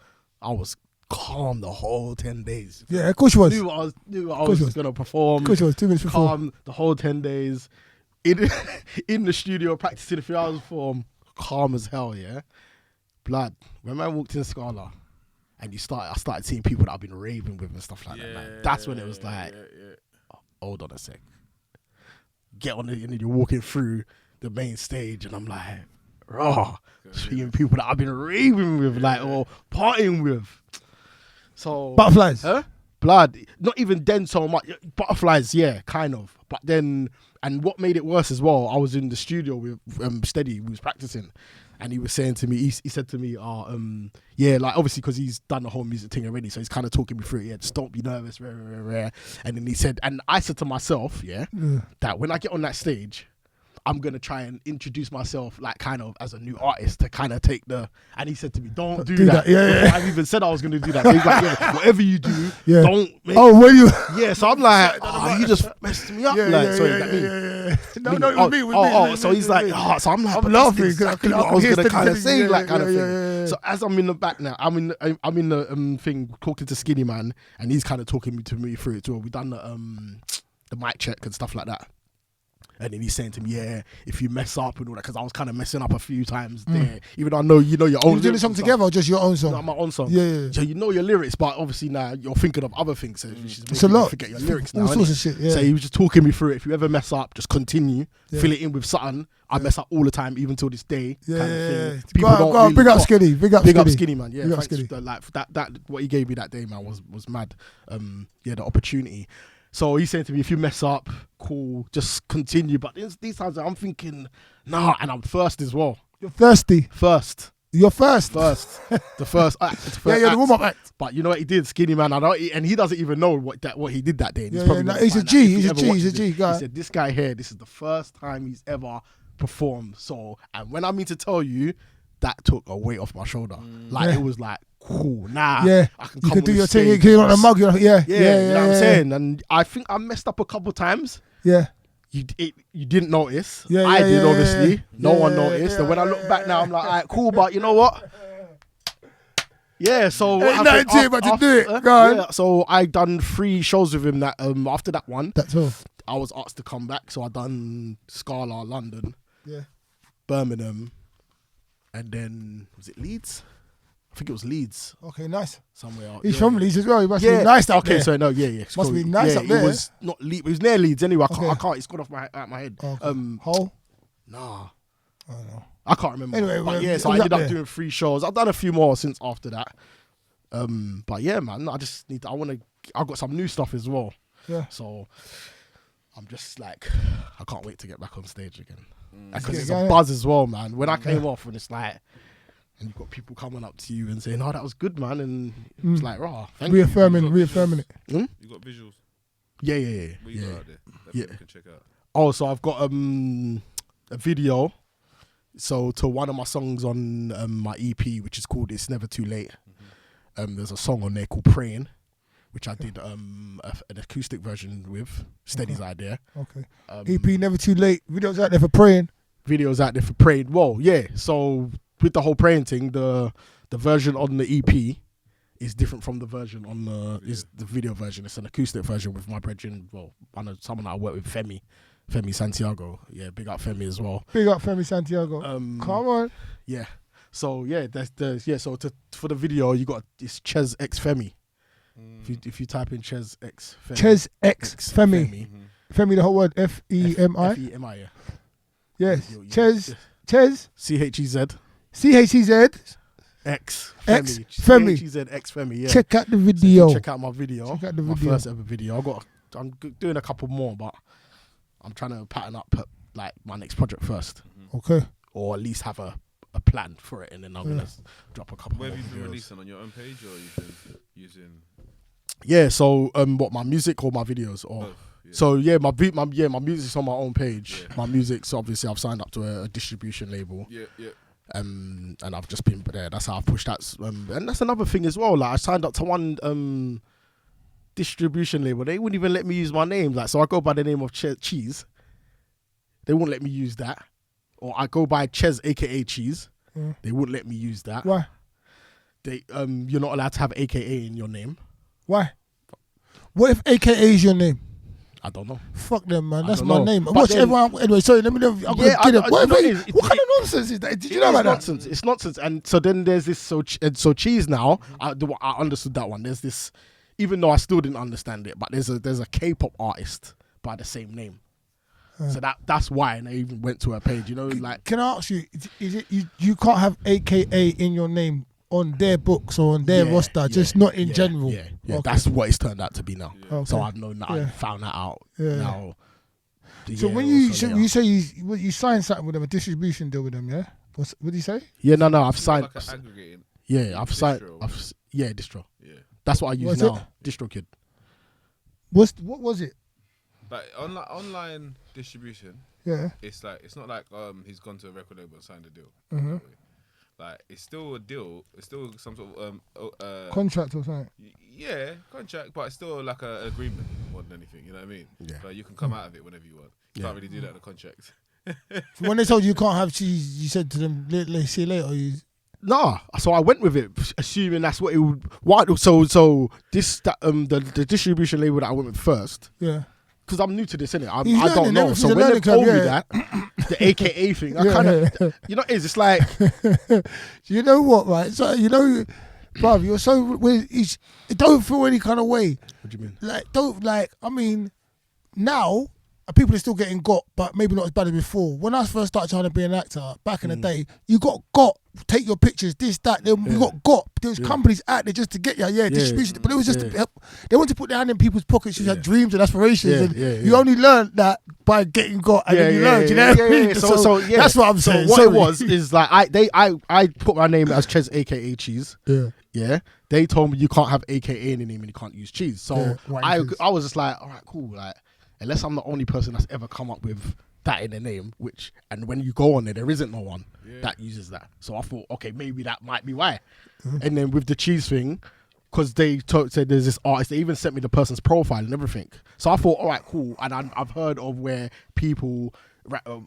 I was calm the whole 10 days. Yeah, of course you was. Knew I was going to perform. Of course you was. 2 minutes before. Calm the whole 10 days. In the studio, practicing a few hours before, calm as hell, yeah? Blood. When I walked in Scala, and I started seeing people that I've been raving with and stuff like that. Like, that's when it was like, hold on a sec. Get on it, and then you're walking through the main stage, and I'm like, seeing people that I've been raving with, like, or partying with. So Butterflies. Huh? Blood. Not even then so much. Butterflies, yeah, kind of. But then, and what made it worse as well, I was in the studio with Steady, we was practicing, and he was saying to me, he said to me, yeah, like obviously because he's done the whole music thing already, so he's kind of talking me through it, yeah, just don't be nervous, rare. And then he said, and I said to myself, that when I get on that stage, I'm gonna try and introduce myself like kind of as a new artist to kind of take the. And he said to me, "Don't do that." Yeah. Before I've even said I was gonna do that. So he's like, "Yeah, whatever you do, don't." Make when you? Yeah, so I'm like, you just messed me up. Sorry, that me. No, it was me. With me. So he's like, so I'm like, I'm laughing exactly what I was gonna kind of say, like kind of thing. So as I'm in the back now, I'm in the thing talking to Skinny Man, and he's kind of talking to me through it too. We done the mic check and stuff like that. And then he's saying to me, yeah, if you mess up and all that, because I was kind of messing up a few times there. Even though I know you know your own. You doing the song together or just your own song? No, my own song. Yeah. So you know your lyrics, but obviously now you're thinking of other things. So it's a lot. You forget your lyrics now. All sorts of shit. Yeah. So he was just talking me through it. If you ever mess up, just continue. Fill it in with something. I mess up all the time, even till this day. Yeah. Kind of thing. People don't really big up Skinny. Big up Skinny, man. Yeah. Big up Skinny. Like that what he gave me that day, man, was mad. The opportunity. So he's saying to me, if you mess up, cool, just continue. But these times I'm thinking, nah, and I'm first as well. You're thirsty. First. You're first. The first act. The warm-up act. But you know what he did, Skinny Man, and he doesn't even know what he did that day. He's a G. He's a G guy. He said, this guy here, this is the first time he's ever performed. So, and when I mean to tell you, that took a weight off my shoulder. It was like, cool, nah. Yeah, I can you come can on do your this thing. stage. You're on a mug. You know what I'm saying? And I think I messed up a couple times. Yeah. You didn't notice. Yeah, I did, yeah, obviously. yeah. No one noticed. And when I look back now, I'm like, all right, cool, but you know what? Yeah, so Ain't nothing to it but to do it. Go on. Yeah, so I done 3 shows with him that after that one. That's all. I was asked to come back, so I done Scala, London, Birmingham, and then was it Leeds? I think it was Leeds. Okay, nice. Somewhere out. He's from Leeds as well. He must be nice up there. Okay, so no, yeah. Must be nice up there. It was not Leeds. It was near Leeds anyway. I can't. It's gone off my head. Okay. Hull? Nah. I don't know. I can't remember. Anyway, but so I ended up doing 3 shows. I've done a few more since after that. But yeah, man, I got some new stuff as well. Yeah. So I'm just like, I can't wait to get back on stage again. Because It's it's a buzz as well, man. When I came off, and it's like, and you've got people coming up to you and saying, "Oh, that was good, man," and it's like, "Raw, thank you." Reaffirming it. You got visuals? Yeah. What you got out there that people can check out? Oh, so I've got a video. So to one of my songs on my EP, which is called "It's Never Too Late." There's a song on there called "Praying," which I did an acoustic version with Steady's idea. Okay. EP Never Too Late. Videos out there for praying. Videos out there for praying. Well, yeah. So with the whole praying thing, the version on the EP is different from the version on the video version. It's an acoustic version with my brethren. Well, someone I work with, Femi Santiago. Yeah, big up Femi as well. Big up Femi Santiago. Come on. Yeah. So yeah, for the video you got it's Cheeze X Femi. If you type in Cheeze X Femi. Cheeze X Femi. Femi, the whole word Femi. Femi, yeah. Yes. Cheeze. Chez. CHEZ. CHEZ. X X Femi. Femi. CHEZ X Femi. Yeah. Check out the video. So check out my video. Check out the my video. first ever video. I'm doing a couple more, but I'm trying to pattern up like my next project first. Okay. Or at least have a plan for it, and then I'm gonna drop a couple. Where more have you been videos. releasing, on your own page, or you've been using? Yeah. So what, my music or my videos or. Both, yeah. So yeah, my music's on my own page. Yeah. My music's obviously I've signed up to a distribution label. Yeah. And I've just been there. That's how I've pushed that. And that's another thing as well. Like I signed up to one distribution label. They wouldn't even let me use my name. Like so, I go by the name of Cheeze. They won't let me use that. Or I go by Cheeze, aka Cheeze. They wouldn't let me use that. Why? They you're not allowed to have AKA in your name. Why? What if AKA is your name? I don't know. Fuck them, man. I That's don't my know. name. But Watch then- everyone. Anyway, sorry. Let me know. I'm Yeah, gonna get it. What kind it- of nonsense is that? Did you know about that? Nonsense. It's nonsense. And so then there's this. So Cheeze now. I understood that one. There's this. Even though I still didn't understand it, but there's a K-pop artist by the same name. So that's why, and I even went to her page. You know, like Can I ask you? Is it you can't have AKA in your name on their books or on their roster, just not in general. Yeah, Okay. that's what it's turned out to be now. Okay. So I've known that. I Yeah. found that out Yeah. now. So Yeah, when you also, you say you signed something with them, a distribution deal with them, yeah? What did you say? yeah, no, I've signed. Like an aggregating. Yeah, I've signed. Distro. Distro. Yeah. That's what I use What's now. it? DistroKid. What was it? Like online distribution Yeah. it's like it's not like he's gone to a record label and signed a deal. Mm-hmm. Like it's still a deal. It's still some sort of Contract or something. yeah, contract, but it's still like an agreement more than anything. You know what I mean? Yeah. But you can come out of it whenever you want. You can't really do that in a contract. When they told you can't have cheese, you said to them, see you later. Or you... Nah, so I went with it, assuming that's what it would. What? So the distribution label that I went with first. Yeah. Because I'm new to this, innit? I He's don't know. learning, So when they told me that, the AKA thing, I kind of, you know, it's like, you know what, right? So you know, bruv, you're so don't feel any kind of way. What do you mean? Like don't like. I mean, now people are still getting got, but maybe not as bad as before. When I first started trying to be an actor back in the day, you got. Take your pictures, this, that. You got. There was companies out there just to get you, distribution. But it was just they want to put their hand in people's pockets. You had dreams and aspirations, and you only learned that by getting got, and then you learned. You know what I mean? So that's what I'm saying. So what it was is like I put my name as Cheeze, aka Cheeze. Yeah. They told me you can't have AKA in the name and you can't use Cheeze. So I was just like, all right, cool. Like unless I'm the only person that's ever come up with that in the name, and when you go on there isn't no one that uses that. So I thought, okay, maybe that might be why. And then with the Cheeze thing, because they said there's this artist, they even sent me the person's profile and everything. So I thought, all right, cool. And I've heard of where people,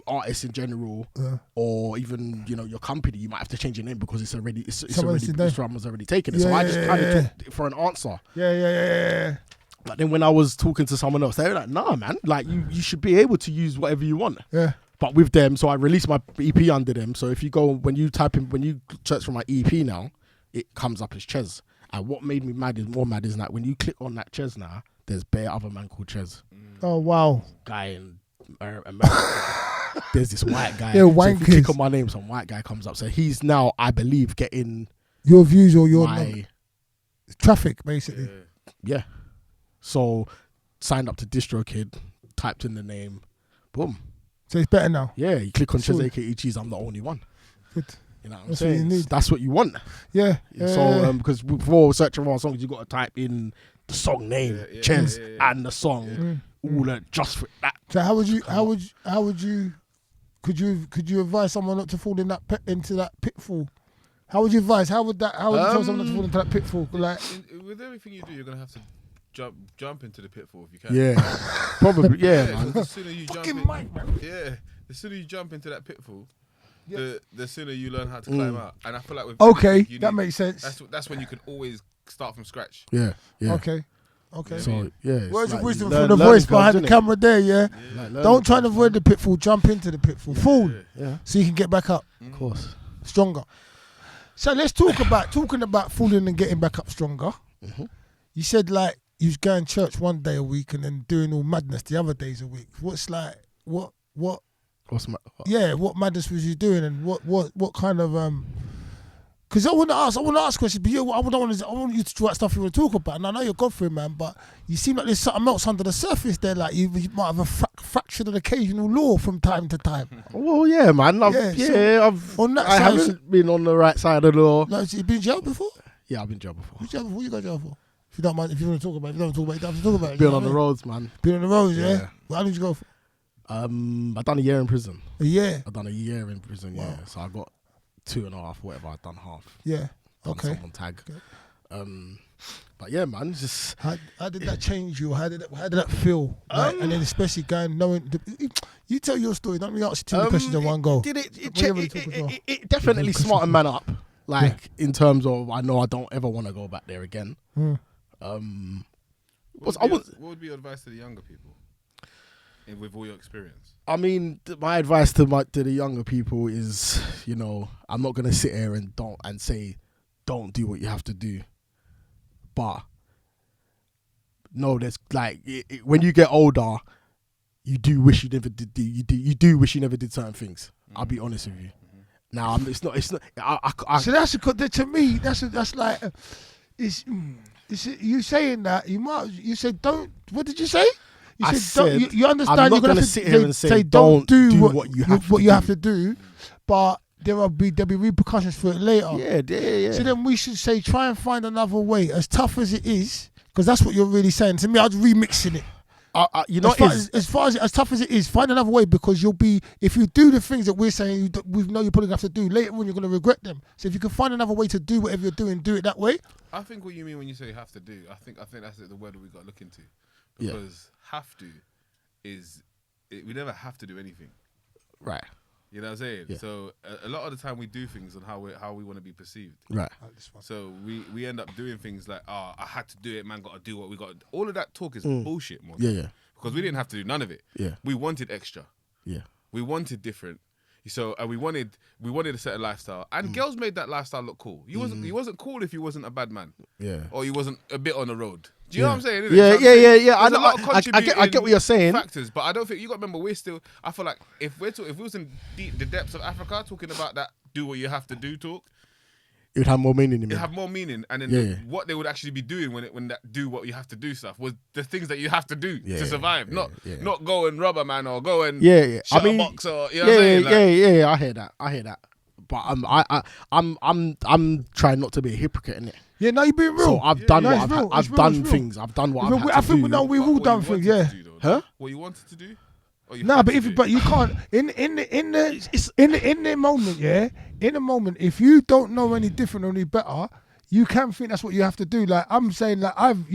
artists in general, or even your company, you might have to change your name because someone's already taken it. So I just kind of took it for an answer. Yeah. But then when I was talking to someone else, they were like, nah, man, like you should be able to use whatever you want. Yeah. But with them, so I released my EP under them. So if you go, when you search for my EP now, it comes up as Cheeze. And what made me more mad is that when you click on that Cheeze now, there's bare other man called Cheeze. Oh, wow. Guy in America. There's this white guy. Yeah, so if you click on my name, some white guy comes up. So he's now, I believe, getting your views or your traffic, basically. Yeah. So signed up to DistroKid, typed in the name, boom. So it's better now. Yeah, you click on Cheeze, aka Cheeze. I'm the only one. Good. You know what I'm saying? That's what you want. Yeah. So because before searching for songs, you got to type in the song name, Cheeze, and the song, all that just for that. So could you advise someone not to fall into that pitfall? How would you advise? How would you tell someone not to fall into that pitfall? Like with everything you do, you're gonna have to jump into the pitfall if you can. Yeah, probably. Yeah, man. The sooner you jump the sooner you jump into that pitfall, the sooner you learn how to climb out. And I feel like with that makes sense. That's when you can always start from scratch. Yeah. Okay. So Words of wisdom from the voice behind the camera there. Yeah. Don't try to avoid the pitfall. Jump into the pitfall. Fall. Yeah. So you can get back up. Of course. Stronger. So let's talk about falling and getting back up stronger. Mm-hmm. You said like you was going to church one day a week and then doing all madness the other days a week. What's like what? Yeah, what madness was you doing and what kind of Because I want to ask questions, but I want you to draw out stuff you want to talk about. And I know you're Godfrey, man, but you seem like there's something else under the surface there. Like you might have a fractured an occasional law from time to time. Well, yeah, man. I haven't been on the right side of the law. No, you been in jail before? Yeah, I've been in jail before. What you got in jail for? If you don't mind, if you want to talk about it, if you don't want to talk about it, you don't have to talk about it. Been on the roads, man. Been on the roads, yeah? Well, how did you go for? I done a year in prison. A year? I done a year in prison, yeah. So I got 2.5, whatever. I done half. Yeah. Done some on tag. Okay. But yeah, man, just how did that change you? How did that feel? And then especially knowing you tell your story. Don't me ask you too many questions in one go. It definitely smartened man up. Like in terms of, I know I don't ever want to go back there again. What would be your advice to the younger people with all your experience? I mean, my advice to the younger people is, I'm not gonna sit here and say don't do what you have to do, but no, there's like when you get older, you do wish you never did. You do wish you never did certain things. I'll be honest with you. Now it's not. So that's to me. That's like you saying that you said don't. What did you say? You said you understand. I'm not you're gonna sit here and say don't do what you have to do, but there'll be repercussions for it later. Yeah. So then we should say try and find another way, as tough as it is, because that's what you're really saying to me. I was remixing it. you know, as tough as it is, find another way, because you'll be, if you do the things that we're saying, we know you're probably gonna have to do later on, you're gonna regret them. So if you can find another way to do whatever you're doing, do it that way. I think what you mean when you say have to do, I think that's the word that we got to look into, because have to is we never have to do anything, right? You know what I'm saying? Yeah. So a lot of the time we do things on how we want to be perceived. Right. So we end up doing things like, I had to do it, man, got to do what we got. All of that talk is bullshit, man. Yeah. Because we didn't have to do none of it. Yeah. We wanted extra. Yeah. We wanted different. So we wanted a certain lifestyle, and girls made that lifestyle look cool. You wasn't cool if you wasn't a bad man. Yeah. Or you wasn't a bit on the road. Do you know what I'm saying? Yeah. I There's a lot of I get what you're saying. Factors, but I don't think you got to remember. I feel like if we was in the depths of Africa talking about that, do what you have to do talk, it would have more meaning. It'd have more meaning, and then what they would actually be doing when that do what you have to do stuff was the things that you have to do to survive, not go and rob a man or go and shut a box or you know what I'm saying? I hear that. But I'm trying not to be a hypocrite in it. Yeah, no, you're being real. So I've done I've done things. I've done what I've had to do. I think we've all done things. Yeah. Huh? What you wanted to do? No, but you can't in the moment, in the moment, if you don't know any different or any better, you can think that's what you have to do. Like I'm saying, like I've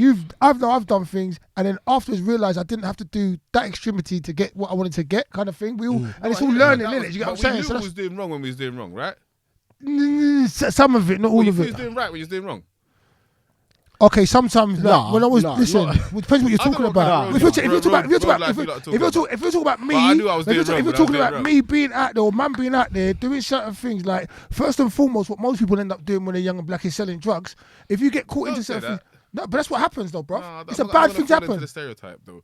done things, and then afterwards realised I didn't have to do that extremity to get what I wanted to get, kind of thing. It's all learning, isn't it? You get what I'm saying? We knew we was doing wrong when we was doing wrong, right? Some of it, not all of it. You was doing right when you was doing wrong. Okay, sometimes when I was listen, it depends what you're talking about. If you're talking about me, if you're talking about me being out there or man being out there doing certain things, like first and foremost, what most people end up doing when they're young and black is selling drugs. If you get caught into certain things, no, but that's what happens though, bro. It's a bad thing to happen. The stereotype though.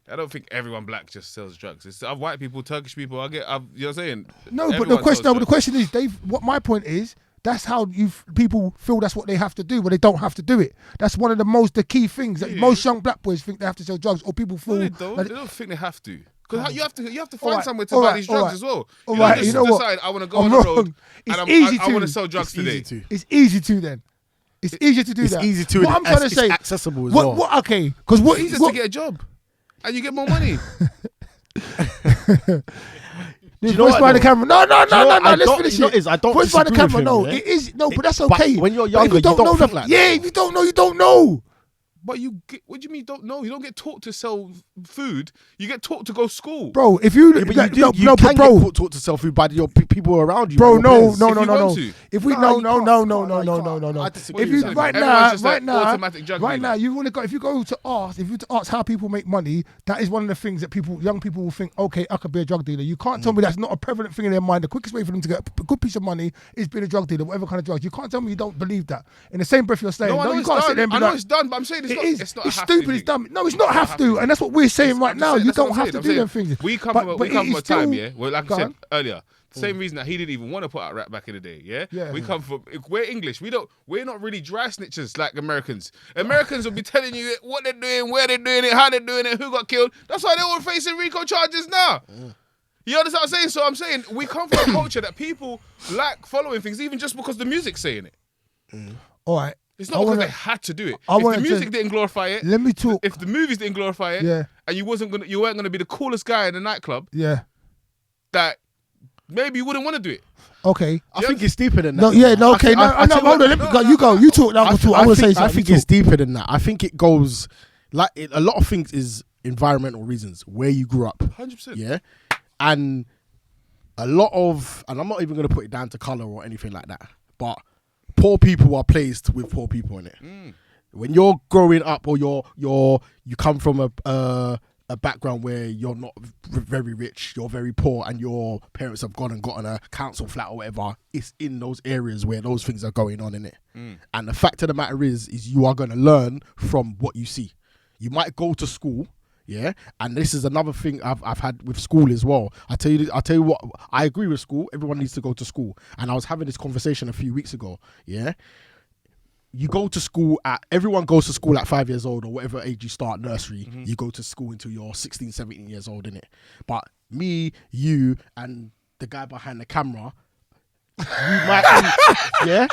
I don't think everyone black just sells drugs. It's white people, Turkish people. You know what I'm saying? No, but the question is, Dave. What my point is. That's how people feel that's what they have to do, but they don't have to do it. That's one of the key things that most young black boys think they have to sell drugs, or people feel. They don't think they have to, because you have to find somewhere to buy these drugs as well. All right, you know what? Decide I want to go on the road and I want to sell drugs today. It's easy to then. It's easier to do that. It's easy to. What I'm trying to say, accessible as well. Okay, because it's easier to get a job, and you get more money. Do you know what? The camera. No. Let's finish it. I don't voice by the camera. No, it is no, but that's okay. But when you're younger, you don't think like that. Yeah, if you don't know, you don't know. But what do you mean you don't know? You don't get taught to sell food. You get taught to go to school. Bro, if you... you can get taught to sell food by your people around you. Bro, no. If you right now, you want to go... If you go to ask how people make money, that is one of the things that young people will think, okay, I could be a drug dealer. You can't tell me that's not a prevalent thing in their mind. The quickest way for them to get a good piece of money is being a drug dealer, whatever kind of drugs. You can't tell me you don't believe that. In the same breath you're saying... No, you can't sit there and be like... it's done, but I'm saying it's not stupid. It's dumb. No, it's not have to, and that's what we're saying right now. You don't have to do them things. We come from a time, well, like I said earlier, the same reason that he didn't even want to put out rap back in the day, yeah. We come from. We're English. We're not really dry snitchers like Americans. Americans will be telling you what they're doing, where they're doing it, how they're doing it, who got killed. That's why they're all facing RICO charges now. You understand what I'm saying? So I'm saying we come from a culture that people like following things, even just because the music's saying it. All right. It's not because they had to do it. If the music didn't glorify it, let me talk. If the movies didn't glorify it, and you weren't gonna be the coolest guy in the nightclub, that maybe you wouldn't want to do it. Okay, I think it's deeper than that. No, okay. Hold on. Let me go. You go. You talk. Now I want to say something. I think it's deeper than that. I think it goes like a lot of things is environmental reasons, where you grew up. 100%. Yeah, and a lot of, and I'm not even gonna put it down to color or anything like that, but poor people are placed with poor people in it. When you're growing up, or you come from a background where you're not very rich, you're very poor, and your parents have gone and gotten a council flat or whatever, it's in those areas where those things are going on in it. And the fact of the matter is you are going to learn from what you see. You might go to school. Yeah, and this is another thing I've had with school as well. I tell you what, I agree with school. Everyone needs to go to school, and I was having this conversation a few weeks ago. Yeah, you go to school everyone goes to school at 5 years old or whatever age you start nursery. You go to school until you're 16, 17 years old, innit? But me, you, and the guy behind the camera, we might be,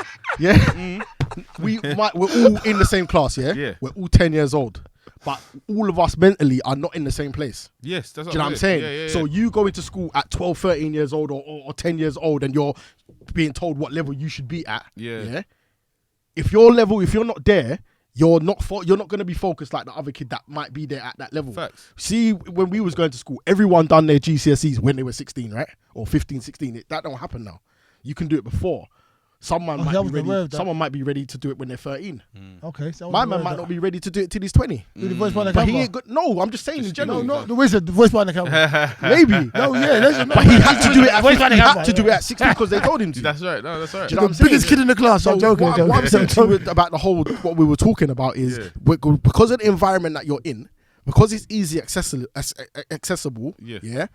we're all in the same class. Yeah, we're all 10 years old. but all of us mentally are not in the same place. Yes, that's Do you know what I'm saying? Yeah. So you go into school at 12, 13 years old or 10 years old and you're being told what level you should be at. Yeah. If you're not there, you're not going to be focused like the other kid that might be there at that level. Facts. See, when we was going to school, everyone done their GCSEs when they were 16, right? Or 15, 16. That don't happen now. You can do it before. Someone might be ready to do it when they're 13. Okay. So My man might not be ready to do it till he's 20. The voice behind the But camera. he ain't good. No, I'm just saying in general. No, not the wizard. The voice behind the camera. Maybe. No, yeah. But he had to do it at Voice 50, behind he the had camera, to do it at 16 because they told him to. That's right. No, that's right. Do you know what I'm The saying? biggest kid in the class. I'm joking. What I'm saying to you about the whole, what we were talking about is because of the environment that you're in, because it's easy accessible, yeah,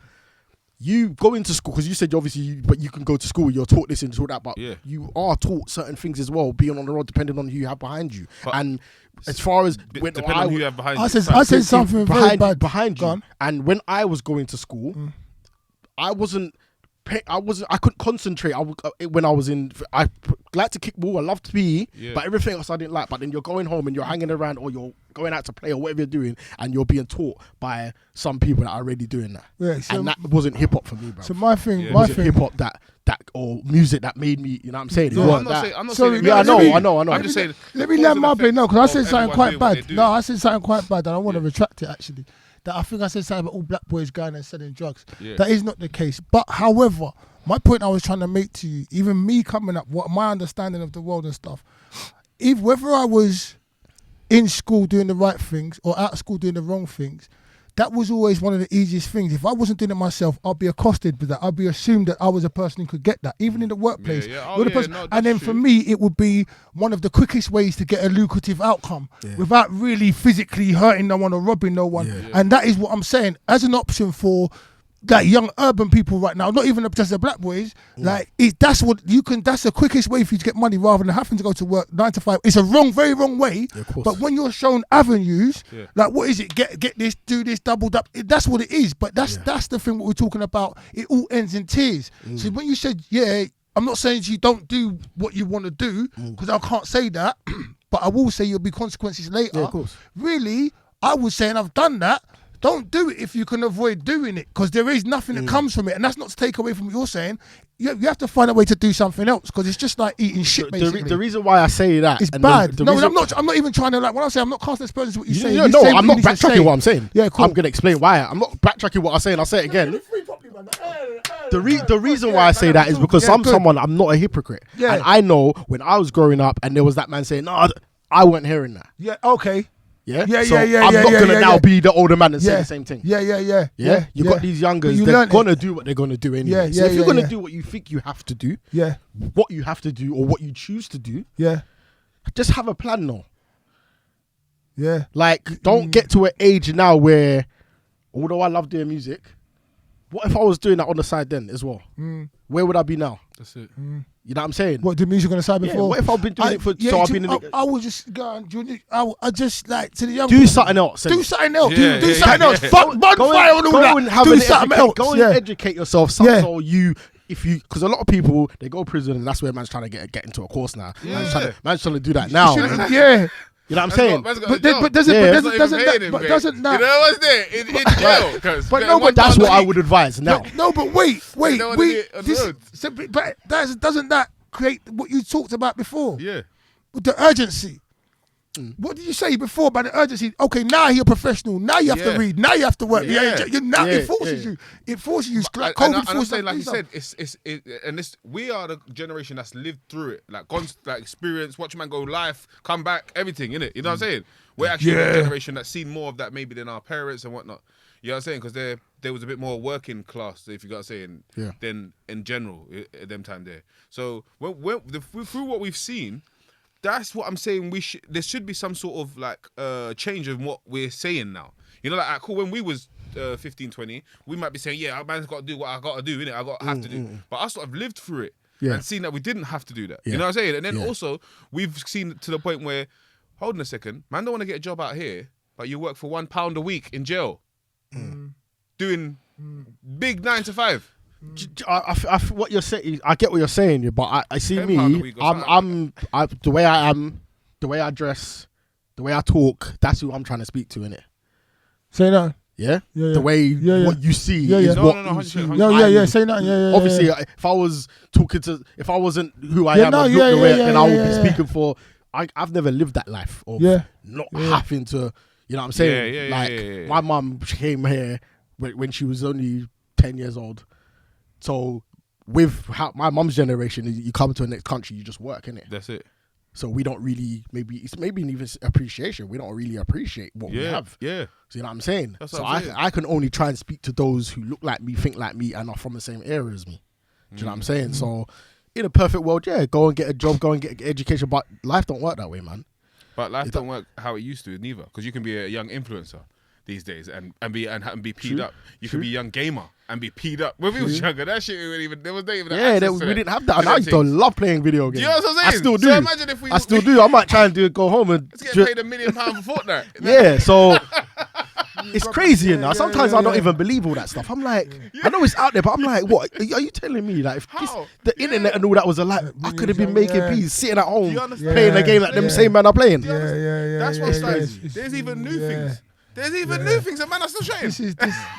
you go into school, because you said but you can go to school, you're taught this and taught that, but you are taught certain things as well, being on the road, depending on who you have behind you. But and as far as depending on who you have behind you. I said something very bad behind you. And when I was going to school, I couldn't concentrate. When I was I like to kick ball. I loved PE, but everything else I didn't like. But then you're going home and you're hanging around, or you're going out to play, or whatever you're doing, and you're being taught by some people that are already doing that. Yeah, so and that wasn't hip hop for me, bro. So my thing, hip hop that or music that made me. You know what I'm saying? I'm not saying. Yeah, I know. I'm just saying. Let me land my plane. No, because I said something quite everyone bad. doing No, I said something quite bad, and I want to retract it actually. That I think I said something about all black boys going and selling drugs. Yeah. That is not the case. But however, my point I was trying to make to you, even me coming up, what my understanding of the world and stuff, whether I was in school doing the right things or out of school doing the wrong things, that was always one of the easiest things. If I wasn't doing it myself, I'd be accosted with that. I'd be assumed that I was a person who could get that, even in the workplace. And then for me, it would be one of the quickest ways to get a lucrative outcome without really physically hurting no one or robbing no one. And that is what I'm saying as an option for like young urban people right now, not even just the black boys. Like that's the quickest way for you to get money rather than having to go to work 9 to 5. It's a very wrong way. But when you're shown avenues, like what is it? Get this, do this, doubled up. That's what it is. But that's the thing. What we're talking about. It all ends in tears. So when you said, I'm not saying you don't do what you want to do, because I can't say that. But I will say there'll be consequences later. Yeah, of course. Really, I was saying I've done that. Don't do it if you can avoid doing it, because there is nothing that comes from it, and that's not to take away from what you're saying. You have to find a way to do something else, because it's just like eating shit. Basically, the reason why I say that it's bad. I'm not even trying to when I say I'm not casting aspersions what you're saying. I'm not backtracking what I'm saying. Yeah, cool. I'm gonna explain why. I'm not backtracking what I'm saying. I'll say it again. The reason why I say that is because I'm not a hypocrite. Yeah. And I know when I was growing up and there was that man saying, no, I wasn't hearing that. Yeah, okay. Yeah, I'm not gonna now be the older man and say the same thing. Yeah. You got these youngers. They're gonna do what they're gonna do anyway. So if you're gonna do what you think you have to do, what you have to do or what you choose to do, just have a plan now. Yeah, like don't get to an age now where, although I love doing music, what if I was doing that on the side then as well? Where would I be now? That's it. You know what I'm saying? What, the music on the side before? What if I've been doing it for... I've been I would just go and I just like to the young do something else. Do something else. Yeah, do something else. Fuck bonfire and all that. Do something else. Go and educate yourself. So because a lot of people, they go to prison and that's where man's trying to get into a course now. Man's trying to do that now. Yeah. You know what I'm saying? But doesn't that... You know what's there? In jail. But that's what I would advise now. No, but wait. But doesn't that create what you talked about before? Yeah. With the urgency. What did you say before about the urgency? Okay, now you're a professional. Now you have to read. Now you have to work. It forces you. It forces you. Like COVID forces you. Like you said, we are the generation that's lived through it. Like gone, like experience, watch man go life, come back, everything, innit? You know what I'm saying? We're actually the generation that's seen more of that maybe than our parents and whatnot. You know what I'm saying? Because there was a bit more working class, if you got to say, than in general at them time there. So through what we've seen, that's what I'm saying. There should be some sort of like change in what we're saying now. You know, like cool. When we was 15, 20, we might be saying, "Yeah, man's got to do what I got to do, innit? I have to do." But us sort of lived through it and seen that we didn't have to do that. You know what I'm saying? And then also we've seen to the point where, hold on a second, man, don't want to get a job out here, but you work for £1 a week in jail, doing big 9 to 5. What you're saying, I get what you're saying, but I see me. I'm the way I am, the way I dress, The way I talk, that's who I'm trying to speak to, innit? Say that. Yeah? Yeah. The way what you see is No, what. no, 100%. Yeah. Say that. Yeah. Obviously, if I was talking to, if I wasn't who I am, and look the way, then I would be speaking for. I've never lived that life of not having to. You know what I'm saying? My mum came here when she was only 10 years old. So with my mum's generation, you come to a next country, you just work, innit? That's it. So we don't really, maybe even appreciation. We don't really appreciate what we have. Yeah. So you know what I'm saying? That's So what I'm saying. I can only try and speak to those who look like me, think like me, and are from the same area as me. Do you know what I'm saying? So in a perfect world, go and get a job, go and get education. But life don't work that way, man. But life don't work how it used to neither, because you can be a young influencer these days and be peed up. You can be a young gamer and be peed up. When we was younger, that shit there was not even we didn't have that. And I used to love playing video games. Do you know what I'm saying? I still do. So imagine if we... I still do. I might try and go home and... Let's get paid £1 million for Fortnite. Yeah, so... It's crazy, and sometimes I don't even believe all that stuff. I'm like, I know it's out there, but I'm like, what? Are you telling me that if the internet and all that was a lie, I could have been making peas, sitting at home, playing a game like them same man are playing? That's what's like. There's even new things. There's even new things that man are still showing.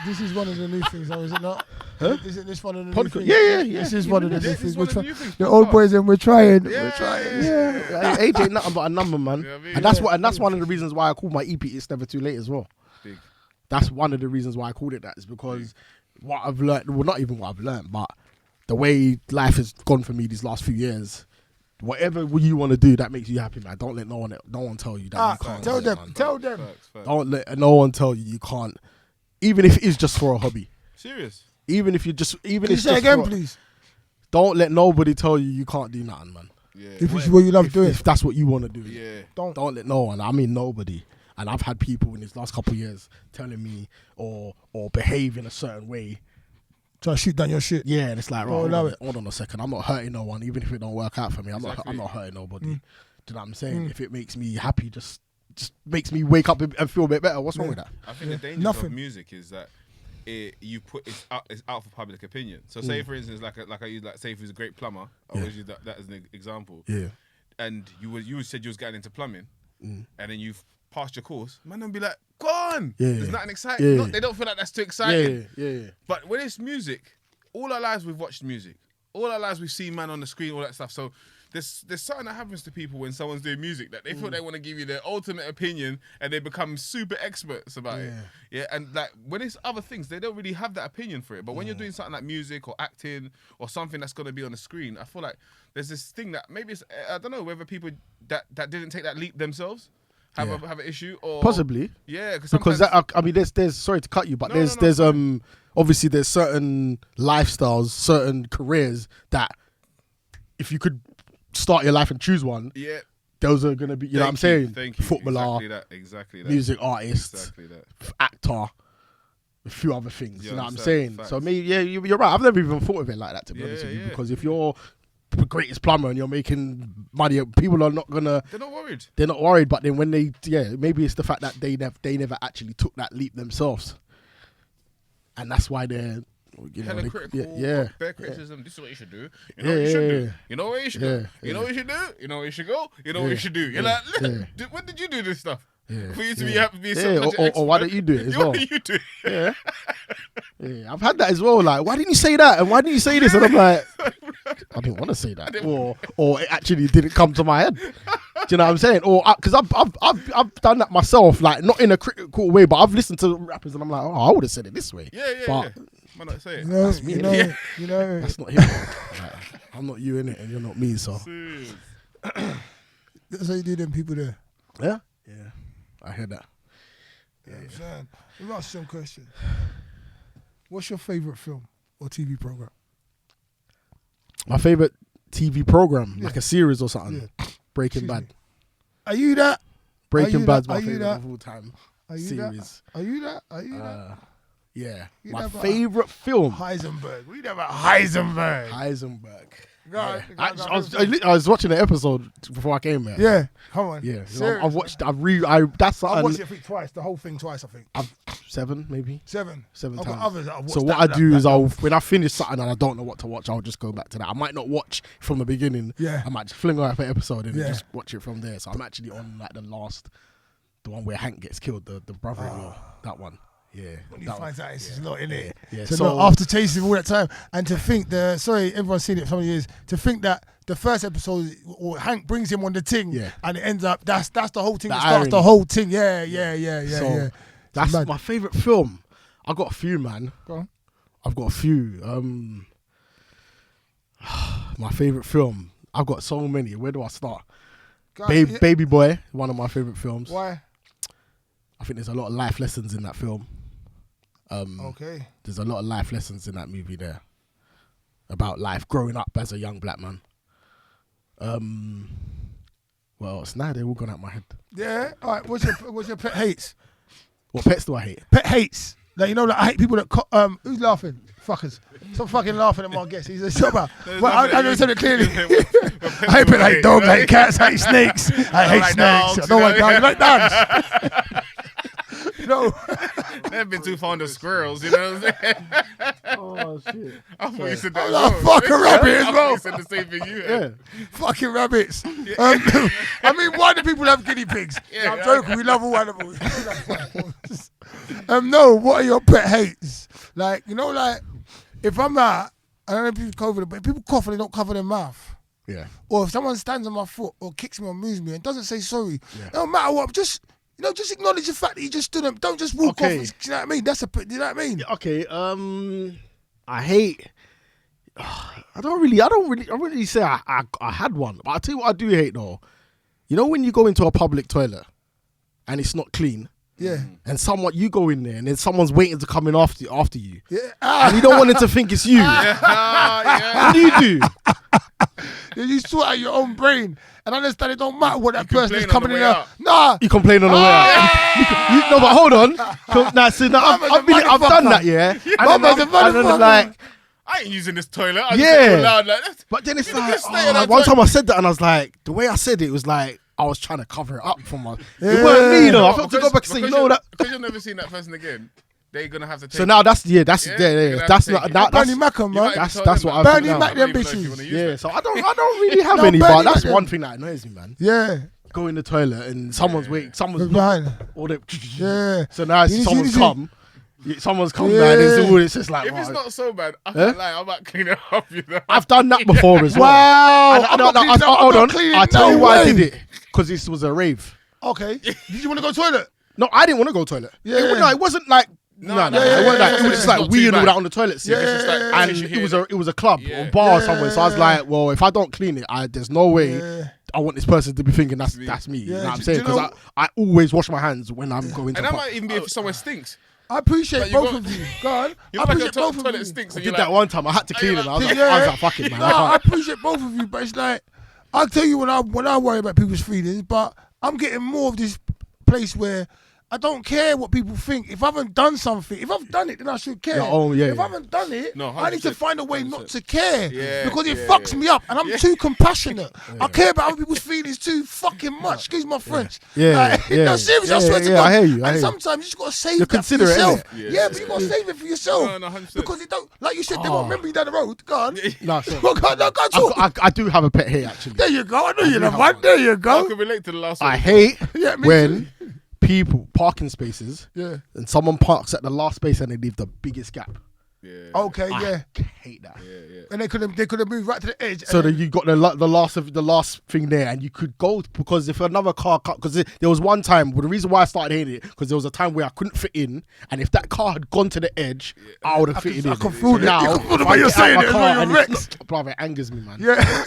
This is one of the new things, though, is it not? Huh? Isn't this one of the new Podcast. things? Yeah. This is one of the new things. The The old boys and we're trying. Yeah. Age ain't nothing but a number, man. You know what I mean? And that's one of the reasons why I called my EP It's Never Too Late as well. Big. That's one of the reasons why I called it that, is because what I've learned, well, not even what I've learned, but the way life has gone for me these last few years, whatever you want to do that makes you happy, man, don't let no one tell you that you can't. Tell them. Facts. Don't let no one tell you can't, even if it is just for a hobby. Serious. Even if it's Can you just say again, please? Don't let nobody tell you can't do nothing, man. Yeah. If it's what you love doing. If that's what you want to do. Yeah. Don't let no one. I mean nobody. And I've had people in these last couple of years telling me or behave in a certain way. Try to shoot down your shit. Yeah, and it's like, hold on a second. I'm not hurting no one, even if it don't work out for me. I'm not hurting nobody. Do you know what I'm saying? If it makes me happy, just makes me wake up and feel a bit better. What's wrong with that? I think the danger of music is that it's out for public opinion. So say for instance, like I use, like say if he was a great plumber, I always use that as an example. Yeah. And you said you was getting into plumbing, and then you've passed your course, man, don't be like, go on. Yeah. There's nothing exciting. Yeah. They don't feel like that's too exciting. Yeah. But when it's music, all our lives we've watched music. All our lives we've seen man on the screen, all that stuff. So there's something that happens to people when someone's doing music that they feel they want to give you their ultimate opinion and they become super experts about it. Yeah, and like when it's other things, they don't really have that opinion for it. But when you're doing something like music or acting or something that's going to be on the screen, I feel like there's this thing that maybe it's, I don't know whether people that didn't take that leap themselves have an issue or possibly. Yeah, because that, I mean, there's sorry to cut you, but there's obviously there's certain lifestyles, certain careers that if you could start your life and choose one, those are gonna be, you know what I'm saying? Thank you. Footballer, exactly that. music artist, actor, a few other things. You know what I'm saying? Facts. So maybe you're right. I've never even thought of it like that, to be honest with you, because if you're the greatest plumber and you're making money, people are not gonna. They're not worried. They're not worried, but then when maybe it's the fact that they never actually took that leap themselves, and that's why they're. Hella critical, bare criticism. This is what you should do. You know what you should do. You know what you should do. You know what you should do. You know where you should go. You know what you should do. You're like, when did you do this stuff? For you to be such an or why don't you do it as well? Why don't you do it? Yeah, I've had that as well. Like, why didn't you say that? And why didn't you say this? And I'm like, I didn't want to say that, or it actually didn't come to my head. Do you know what I'm saying? Or because I've done that myself, like not in a critical way, but I've listened to rappers and I'm like, oh, I would have said it this way. But might not say it. That's me. You know, that's not him. Like, I'm not you in it, and you're not me. So that's how you do them people there. Yeah. I heard that. Let me ask you some questions. What's your favourite film or TV program? My favourite TV program, like a series or something. Yeah. Breaking Bad. Are you that? Breaking Bad's my favourite of all time. Are you series. Are you that? Yeah. My favourite film. Heisenberg. We never Heisenberg. I was watching the episode before I came here. Yeah, come on. Yeah, I've watched. I've watched it twice. The whole thing twice, I think. Seven times. I've got others that I've watched. So what I do is when I finish something and I don't know what to watch, I'll just go back to that. I might not watch from the beginning. Yeah. I might just fling out an episode and just watch it from there. So I'm actually on like the last the one where Hank gets killed, the brother-in-law, that one. Yeah. When he that finds out it's not in it. Yeah. So after chasing him all that time, and to think everyone's seen it for so many years, to think that the first episode, or Hank brings him on the thing, and it ends up that's the whole thing that starts the whole thing. Yeah. That's my favourite film. I've got a few, man. Go on. I've got a few. My favourite film. I've got so many. Where do I start? Baby Boy, one of my favourite films. Why? I think there's a lot of life lessons in that film. Okay. There's a lot of life lessons in that movie there about life, growing up as a young black man. Well, it's now they're all gone out my head. Yeah. All right. What's your pet hates? What pets do I hate? Pet hates. Like, you know, like I hate people that who's laughing? Fuckers. Stop fucking laughing at my guest. He's a shopper. Well, I never said it clearly. I hate people like dogs, I hate cats, I hate snakes. I hate snakes. I don't like dogs. You like dogs? No. They've been too fond of squirrels, you know what I'm saying? Oh, shit. I thought you said that. I love fucking rabbits, I bro. thought you said the same thing you had. Fucking rabbits. I mean, why do people have guinea pigs? Yeah, I'm joking. We love all animals. No, what are your pet hates? Like, you know, like, if I'm out, I don't know if you've COVID, but if people cough and they don't cover their mouth. Yeah. Or if someone stands on my foot or kicks me or moves me and doesn't say sorry, no matter what, just acknowledge the fact that you just stood up. Don't just walk off. Do you know what I mean? Do you know what I mean? Okay. I hate. I don't really say I had one, but I'll tell you what I do hate though. You know when you go into a public toilet and it's not clean. Yeah. And you go in there and then someone's waiting to come in after you. Yeah. And you don't want it to think it's you. What do you do? You sort out your own brain and understand it don't matter what that person is coming in there. Nah. You complain on the way out. No, but hold on. I've done that, yeah. And then I'm like, I ain't using this toilet. I just say it loud like that. But then it's like, one time I said that and I was like, the way I said it was like, I was trying to cover it up for my. It weren't me though. I felt to go back and say, you know that. Because you've never seen that person again, they're gonna have to take. So now that's Bernie Mac, man. That's what I've Bernie Mac, them bitches. Yeah. So I don't really have any, but that's one thing that annoys me, man. Yeah. Go in the toilet and someone's waiting. Someone's behind. All the. Yeah. So now someone's come. Someone's come down and it's just like. If it's not so bad, I can't lie. I might clean it up. You know. I've done that before as well. Wow. Hold on. I'll tell you why I did it. Because this was a rave. Okay. Did you want to go to the toilet? No, I didn't want to go to the toilet. Yeah. It wasn't like. No. It wasn't like. It was just like weird all that on the toilet seat. Yeah. And it was a club or bar or somewhere. So I was like, well, if I don't clean it, there's no way I want this person to be thinking that's me. You know what I'm saying? Because I always wash my hands when I'm going to. And that might even be if somewhere stinks. I appreciate both of you. Go on. I appreciate both of you. I did that one time. I had to clean it. I was like, fuck it, man. No, I appreciate both of you, but it's like, I'll tell you when I worry about people's feelings, but I'm getting more of this place where I don't care what people think. If I haven't done something, if I've done it, then I should care. If I haven't done it, I need to find a way not to care because it fucks me up, and I'm too compassionate. I care about other people's feelings too fucking much. Excuse my French. No, seriously, I swear to God. I hear you. And sometimes you just gotta save that for yourself. Yeah, but you gotta save it for yourself because it don't. Like you said, they won't remember you down the road. Go on. No, talk. I do have a pet hate actually. There you go. I know you're the one. There you go. I can relate to the last one. I hate when too. people parking spaces and someone parks at the last space and they leave the biggest gap. Okay, I hate that. And they could have moved right to the edge. So that you got the last thing there, and you could go because if another car, because there was one time. Well, the reason why I started hating it because there was a time where I couldn't fit in, and if that car had gone to the edge, I would have fitted in. I can feel it. Now, you can feel the way you're saying it. Brother, it angers me, man. Yeah,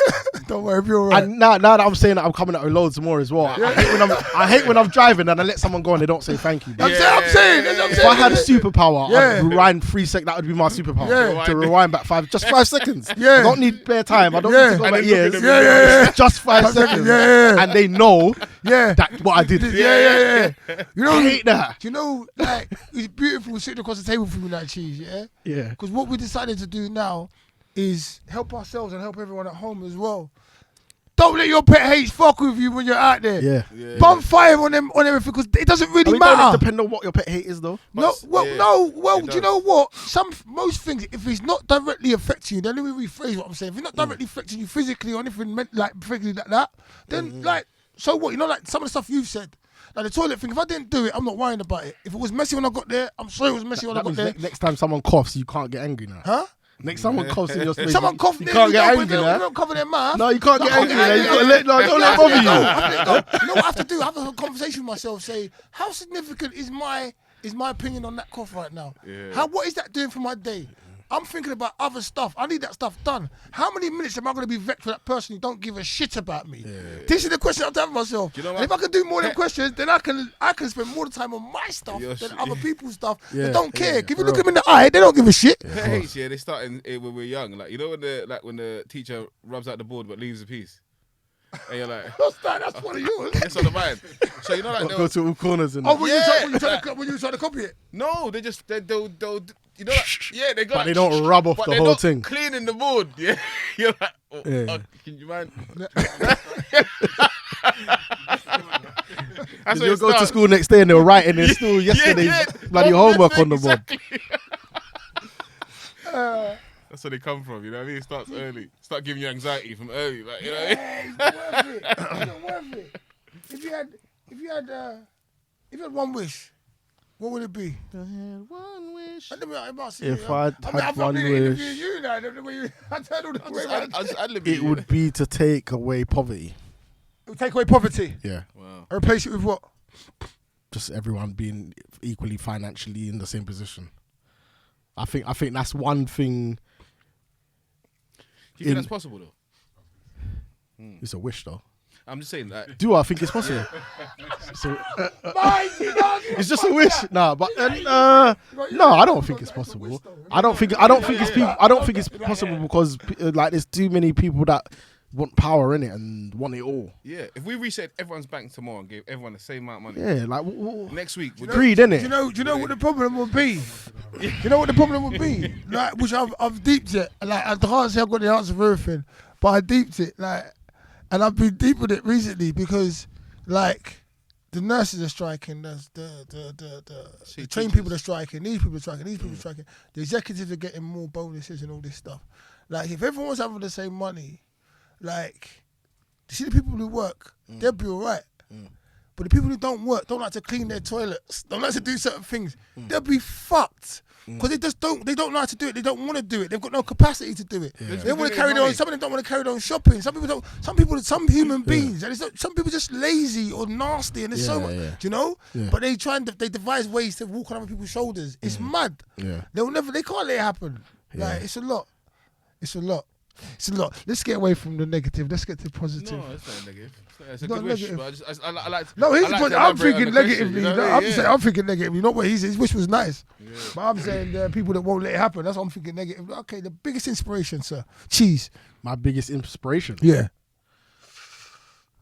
don't worry, if you're right. And now that I'm saying that, I'm coming out with loads more as well. I hate when I'm driving and I let someone go and they don't say thank you. I'm saying. If I had a superpower, I'd rewind 3 seconds. That would be my superpower. To rewind back 5 seconds. I don't need bare time. I don't need to go back years. Just 5 seconds. And they know that what I did. You know, I hate that. Do you know, like, it's beautiful sitting across the table from me like Cheeze, Yeah. Because what we decided to do now is help ourselves and help everyone at home as well. Don't let your pet hates fuck with you when you're out there. Bump fire on them on everything because it doesn't really matter. Don't it depend on what your pet hate is though? Do you know what? Most things, if it's not directly affecting you, then let me rephrase what I'm saying. If it's not directly affecting you physically or anything like physically like that, then like so what? You know, like some of the stuff you've said. Like the toilet thing, if I didn't do it, I'm not worrying about it. If it was messy when I got there, I'm sure it was messy when I That got means there. next time someone coughs, you can't get angry now. Huh? Next time someone coughs in your space, Someone coughed you there, can't get angry they now. don't cover their mouth. No, you can't get angry now. You yeah, gotta let, no, don't let it bother you. You know what I have to do? I have a conversation with myself. Say, how significant is my opinion on that cough right now? Yeah. What is that doing for my day? I'm thinking about other stuff. I need that stuff done. How many minutes am I going to be vexed for that person who don't give a shit about me? This is the question I have to have myself. You know and if I can do more than questions, then I can spend more time on my stuff than other people's stuff. They don't care. If you look them in the eye, they don't give a shit. Yeah, they start when we're young. Like you know when the teacher rubs out the board but leaves a piece. And you're like, That's one of yours. it's on the mind. So you know, like Go to all corners and Oh, when you try to copy it? no, they'll you know, like, yeah, they got. but they don't rub off but the they're whole not thing. cleaning the board. Yeah, you're like, can you mind? That's You'll go to school next day and they'll write in their stool yesterday's bloody homework on the board. That's where they come from, you know what I mean? It starts early. Start giving you anxiety from early, like, you know what I mean? It's not worth it. If you had one wish, what would it be? One wish. If I had one wish, it would be to take away poverty. Take away poverty Yeah. Wow. and replace it with what? Just everyone being equally financially in the same position. I think that's one thing. Do you think that's possible, though? It's a wish, though. I'm just saying that. Do I think it's possible? It's just a wish. No, but no, I don't think it's possible. I don't think it's possible because like there's too many people that want power in it and want it all. Yeah, if we reset everyone's bank tomorrow and gave everyone the same amount of money, Yeah, like next week, greed, innit? Do you know what the problem would be? You know what the problem would be? Like, which I've deeped it. Like, I can't say I've got the answer for everything, but I deeped it. Like, and I've been deep with it recently because, like, the nurses are striking, the trained people are striking, these people are striking, these people are striking. The executives are getting more bonuses and all this stuff. Like, if everyone's having the same money, like, you see the people who work, they'll be all right. But the people who don't work, don't like to clean their toilets, don't like to do certain things, they'll be fucked. Because they don't know how to do it. They don't want to do it. They've got no capacity to do it. Yeah. They want to carry on. Some of them don't want to carry on shopping. Some people don't. Some human beings. And some people just lazy or nasty. And there's so much, you know. Yeah. But they devise ways to walk on other people's shoulders. It's mad. Yeah. They can't let it happen. Yeah. Like it's a lot. Let's get away from the negative. Let's get to the positive. No, it's not negative. It's a good wish. But I like. No, he's like I'm thinking negatively. Question, I'm thinking negatively. Not what his wish was nice. Yeah. But I'm saying there are people that won't let it happen. That's what I'm thinking negative. Okay, the biggest inspiration, sir. Cheeze. My biggest inspiration? Yeah.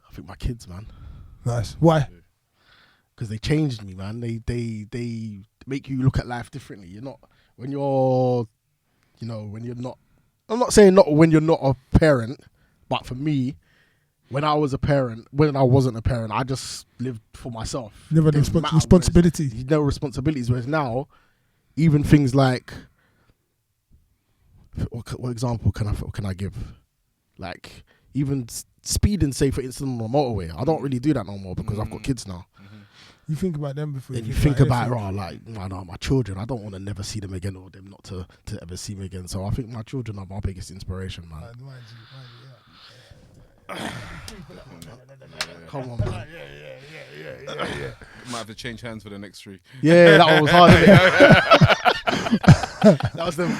I think my kids, man. Nice. Why? Because they changed me, man. They make you look at life differently. You're not when you're not. I'm not saying not when you're not a parent, but for me, when I was a parent, when I wasn't a parent, I just lived for myself. Never had responsibility. No responsibilities. Whereas now, even things like, what example can I give? Like even speeding, say for instance, on the motorway. I don't really do that no more because I've got kids now. You think about them before you think about my children. I don't want to never see them again or them not to ever see me again. So I think my children are my biggest inspiration, man. Come on, man. Yeah. Might have to change hands for the next 3. Yeah, that was hard. That was them.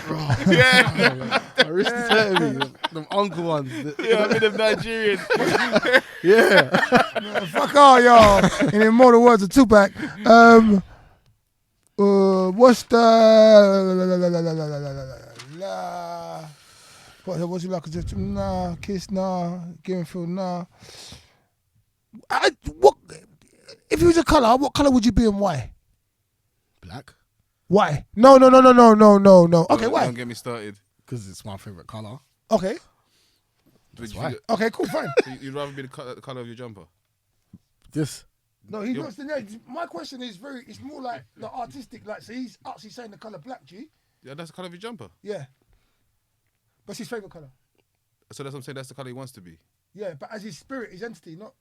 Yeah. My wrist is hurting me. Them uncle ones. Yeah, I'm in them Nigerian. Yeah. Fuck all y'all. And in more words of Tupac. What's the what's you like? Nah, kiss, nah, giving feel, nah. What if you was a colour? What colour would you be and why? Black. Why? No. Okay, why? Don't get me started. Because it's my favourite colour. Okay. That's why. Okay, cool, fine. So you'd rather be the colour of your jumper? This. No, he wants to know. My question is it's more like the artistic. Like, so he's actually saying the colour black, G. Yeah, that's the colour of your jumper. Yeah. What's his favourite colour? So that's what I'm saying. That's the colour he wants to be. Yeah, but as his spirit, his entity, not.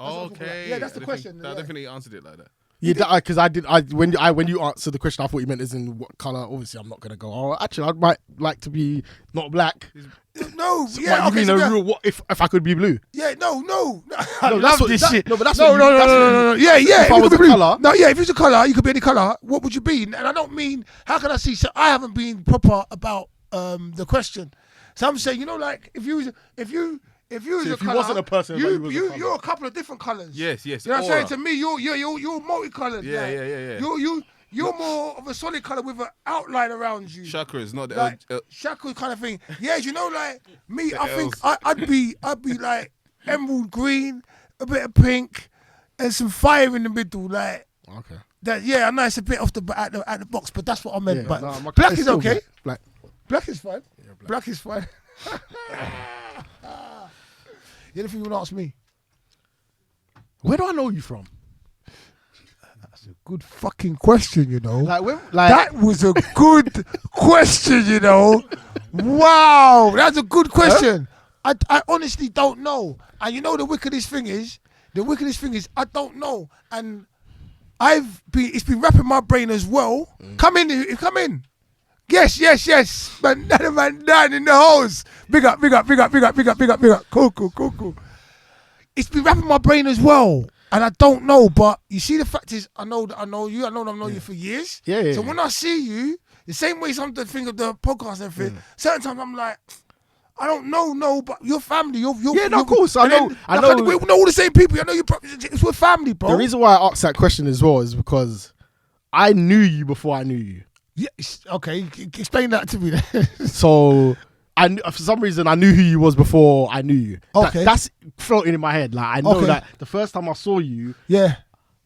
Okay. Yeah, that's the question. I don't think he answered it like that. Yeah, because when you answered the question, I thought you meant as in what color. Obviously, I'm not gonna go. Oh, actually, I might like to be not black. No, So, yeah, what, you mean a real? What if I could be blue? Yeah, no. No, I that's what this that, shit. No, but that's No. Yeah. If I you was could a be blue. colour. No, yeah. If it's a color, you could be any color. What would you be? And I don't mean. How can I see? So I haven't been proper about the question. So I'm saying, like, if you was a color, wasn't a person, but you was a colour. you're a couple of different colors. Yes. You know what I'm saying? To me, you're multicolored. Yeah, like, yeah. You're more of a solid color with an outline around you. Chakras, not the Like chakra kind of thing. Yeah, like me, I think L's. I'd be like emerald green, a bit of pink, and some fire in the middle. Like Okay. that. Yeah, I know it's a bit off the at the box, but that's what I meant. Yeah, but no, my black colour's is still okay. Black. Black is fine. Yeah, Black is fine. Anything you want to ask me? Where do I know you from? That's a good fucking question, Like That was a good question, Wow, that's a good question. I honestly don't know. And the wickedest thing is, I don't know. And it's been wrapping my brain as well. Come in. Yes. Man down in the house. Big up. Cool. It's been wrapping my brain as well. And I don't know, but you see, the fact is, I know you. I've known you for years. Yeah. So when I see you, the same way some think of the podcast and everything, certain times I'm like, I don't know, but your family, you're of course. I know. We know all the same people. I know you. It's with family, bro. The reason why I asked that question as well is because I knew you before I knew you. Yes. Okay. Explain that to me then. So for some reason I knew who you was before I knew you. Okay. That's floating in my head. Like I know Okay. that the first time I saw you, Yeah.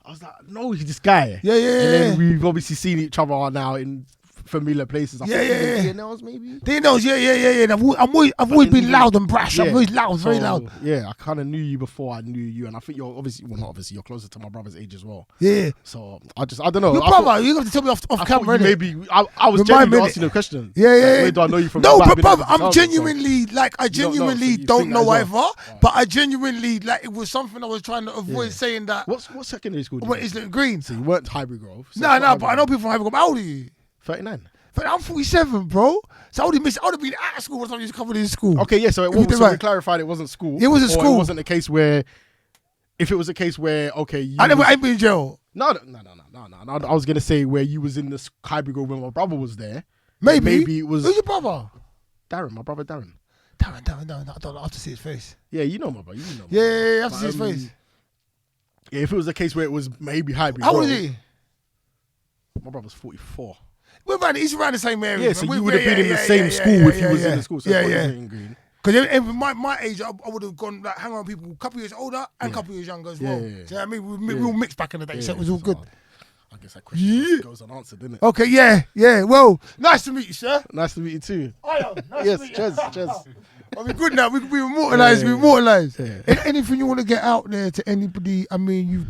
I was like, no, he's this guy. Yeah. And then we've obviously seen each other now in familiar places. I Yeah, think yeah, even DNLs maybe. They knows, yeah. And I've always been loud and brash. I'm always loud, very loud. Yeah, I kind of knew you before I knew you, and I think you're not obviously, you're closer to my brother's age as well. Yeah. So I don't know. Your brother, you got to tell me off camera. Maybe I was Remind genuinely me. asking you a question. Yeah. Where do I know you from? No, Like, but I've been bruv, able to tell I'm you, so- genuinely I genuinely so you don't think know that as well? either. But I genuinely it was something I was trying to avoid saying that. What secondary school? What is it? Green? So you weren't Highbury Grove. So No, it's not but I know people from Highbury. How old are you? 39. But I'm 47, bro. So I would have been at school by the time you was coming to school. Okay, yeah. So If you did we right. clarified it wasn't school. It wasn't or school. It wasn't a case where. If it was a case where I've been in jail. No. I was gonna say where you was in this Highbury Grove when my brother was there. Maybe it was Who's your brother? Darren, my brother Darren. Darren. I don't know. I have to see his face. Yeah, you know my brother. You know. Yeah, I have to see his face. Yeah, if it was a case where it was maybe Highbury. How old Grove, is he? My brother's 44. He's around the same area. Yeah, so man. you would have been in the same school if he was in the school. So Yeah. in Green. Because my age, I would have gone hang around people a couple years older and a couple years younger as well. Yeah. Do you know what I mean? We all mixed back in the day, so it was all good. I guess that question goes unanswered, didn't it? Okay, yeah. Well, nice to meet you, sir. Nice to meet you too. Nice Yes, to meet cheers. I mean, good now. We immortalised. Yeah. We immortalised. Yeah. Anything you want to get out there to anybody? I mean,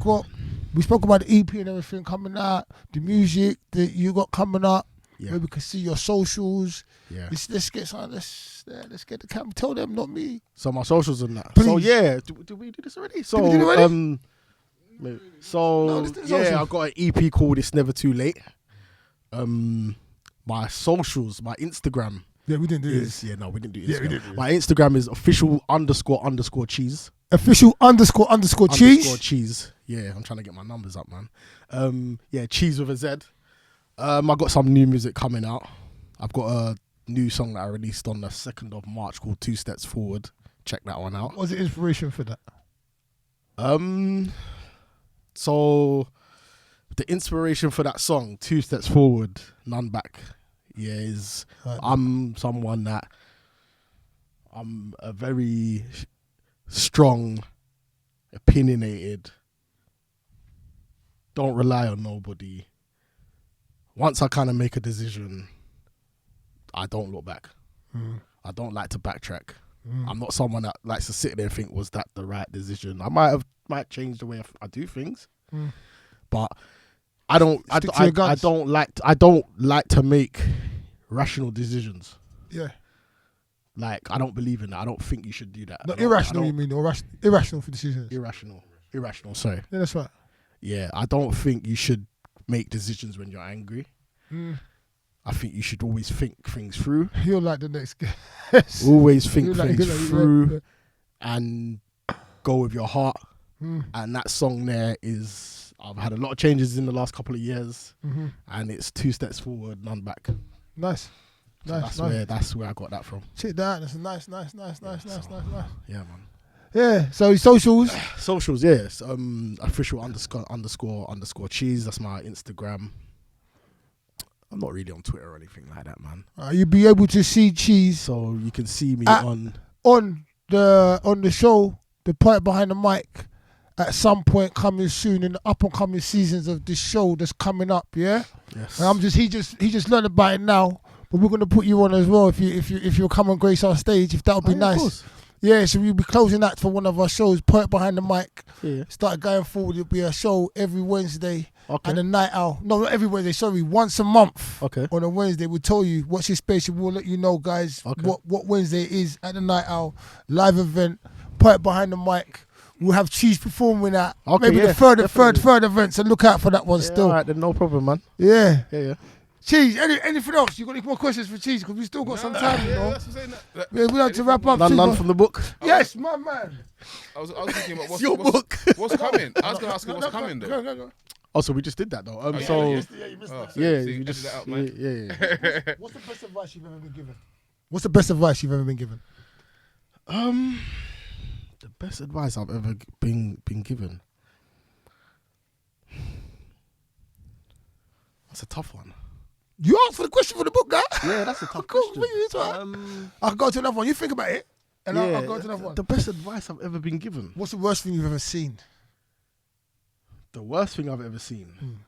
we spoke about the EP and everything coming out, the music that you got coming up. Yeah. Maybe we can see your socials. Yeah. Let's get something. Let's get the camera. Tell them, not me. So my socials and that. Please. So yeah, do we do this already? So Did we do it already? So let's do the yeah, socials. I've got an EP called "It's Never Too Late." My socials, my Instagram Yeah, we didn't do is this. we didn't do Instagram. Yeah, we didn't do this. My Instagram is official__cheese. Official__ cheese. Cheese. Yeah, I'm trying to get my numbers up, man. Cheese with a Z. I got some new music coming out. I've got a new song that I released on the 2nd of March called 2 Steps Forward. Check that one out. What was the inspiration for that? So the inspiration for that song, 2 Steps Forward, None Back, is I'm someone that I'm a very strong, opinionated, don't rely on nobody. Once I kind of make a decision, I don't look back. I don't like to backtrack. I'm not someone that likes to sit there and think, was that the right decision? I might change the way I do things, but I don't like to make rational decisions. Yeah. Like, I don't believe in that. I don't think you should do that. No, irrational, you mean? Or irrational for decisions? Irrational. Irrational, sorry. Yeah, that's right. Yeah, I don't think you should make decisions when you're angry. I think you should always think things through. You're like the next guest. Always think You're like- things you're like- through and go with your heart. Mm. And that song there is, I've had a lot of changes in the last couple of years, and it's 2 steps forward, none back. Nice. So Nice. that's where I got that from. Check that. That's nice. Yeah, man. Yeah. So socials. Socials, yes. Official _ Cheeze. That's my Instagram. I'm not really on Twitter or anything like that, man. You'll be able to see Cheeze So you can see me on the show, the Point Behind the Mic, at some point coming soon in the up and coming seasons of this show that's coming up. Yeah. Yes. And he just learned about it now, but we're gonna put you on as well if you'll come and grace our stage, if that would be Yeah, of nice. course. Yeah, so we'll be closing that for one of our shows, Point Behind the Mic. Yeah. Start going forward, it'll be a show every Wednesday Okay. and a night out. No, not every Wednesday, sorry, once a month. Okay. On a Wednesday, we'll tell you what's your space. We'll let you know, guys, Okay. what Wednesday it is at the night out. Live event, Point Behind the Mic. We'll have Cheeze performing at Okay, maybe yeah, the third definitely. event, so look out for that one Yeah, still. all right, then no problem, man. Yeah. Yeah. Cheeze, anything else? You got any more questions for Cheeze? Because we still got some time, you know. That's what I'm saying. Yeah, we have to wrap up. None Cheeze. from the book. Yes, my man. I was thinking about It's your book. what's coming. I was going to ask you what's coming though. Go. Oh, so we just did that though. yeah, So yeah. you missed Oh, that. so yeah, you you edited just that out, man. yeah. What's the best advice you've ever been given? What's the best advice you've ever been given? The best advice I've ever been given. That's a tough one. You asked for the question for the book, guy. Yeah, that's a tough Cool, question. it's all right. I'll go to another one. You think about it, and I'll go to another one. The best advice I've ever been given. What's the worst thing you've ever seen? The worst thing I've ever seen.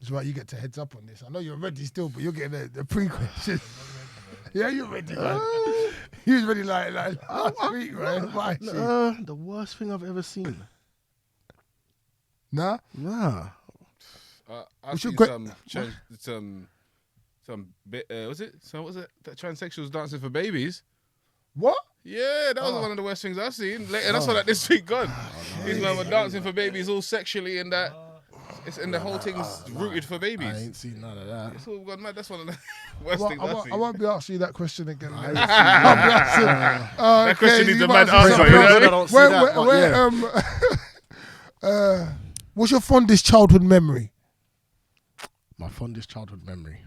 It's right, you get to heads up on this. I know you're ready still, but you're getting the pre-question. Yeah, you're ready, man. You was ready like last week, right? Why? The worst thing I've ever seen. Nah? Nah. I've seen great- some bit. Was it? So was it that transsexuals dancing for babies? What? Yeah, that was one of the worst things I've seen. And I saw that this week gone. These men were dancing for babies all sexually and that. It's and the whole thing's rooted for I babies. ain't seen none of that. It's all gone mad. That's one of the worst Well, things I I've won't, seen. I won't be asking you that question again. I mate. ain't seen I'll be that. asking. That question needs you a might mad ask answer, something you know? else. I don't see that, but yeah. What's your fondest childhood memory? My fondest childhood memory.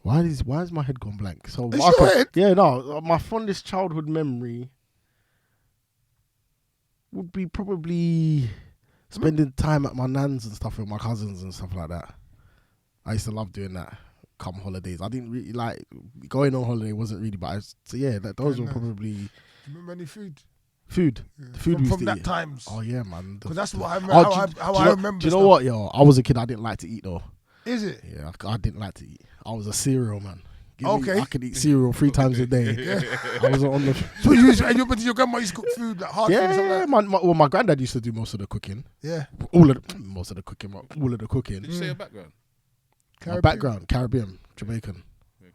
Why is my head gone blank? So It's your head? Yeah, no. My fondest childhood memory would be probably spending time at my nan's and stuff with my cousins and stuff like that. I used to love doing that. Come holidays, I didn't really like going on holiday. Wasn't really, but so yeah, those were nice. probably Do you remember any food? food. The food we used From to that eat. times. Oh yeah, man. Because that's what I remember. Oh, how do I you know- remember. Do you know stuff. what, yo? I was a kid. I didn't like to eat though. Is it? Yeah, I didn't like to eat. I was a cereal man. Okay. I could eat cereal 3 times a day. I was on the. So but your grandma used to cook food, like hard food, and stuff Yeah, like that? well, my granddad used to do most of the cooking. Yeah. Most of the cooking. All of the cooking. Did you say your background? My background, Caribbean, Jamaican.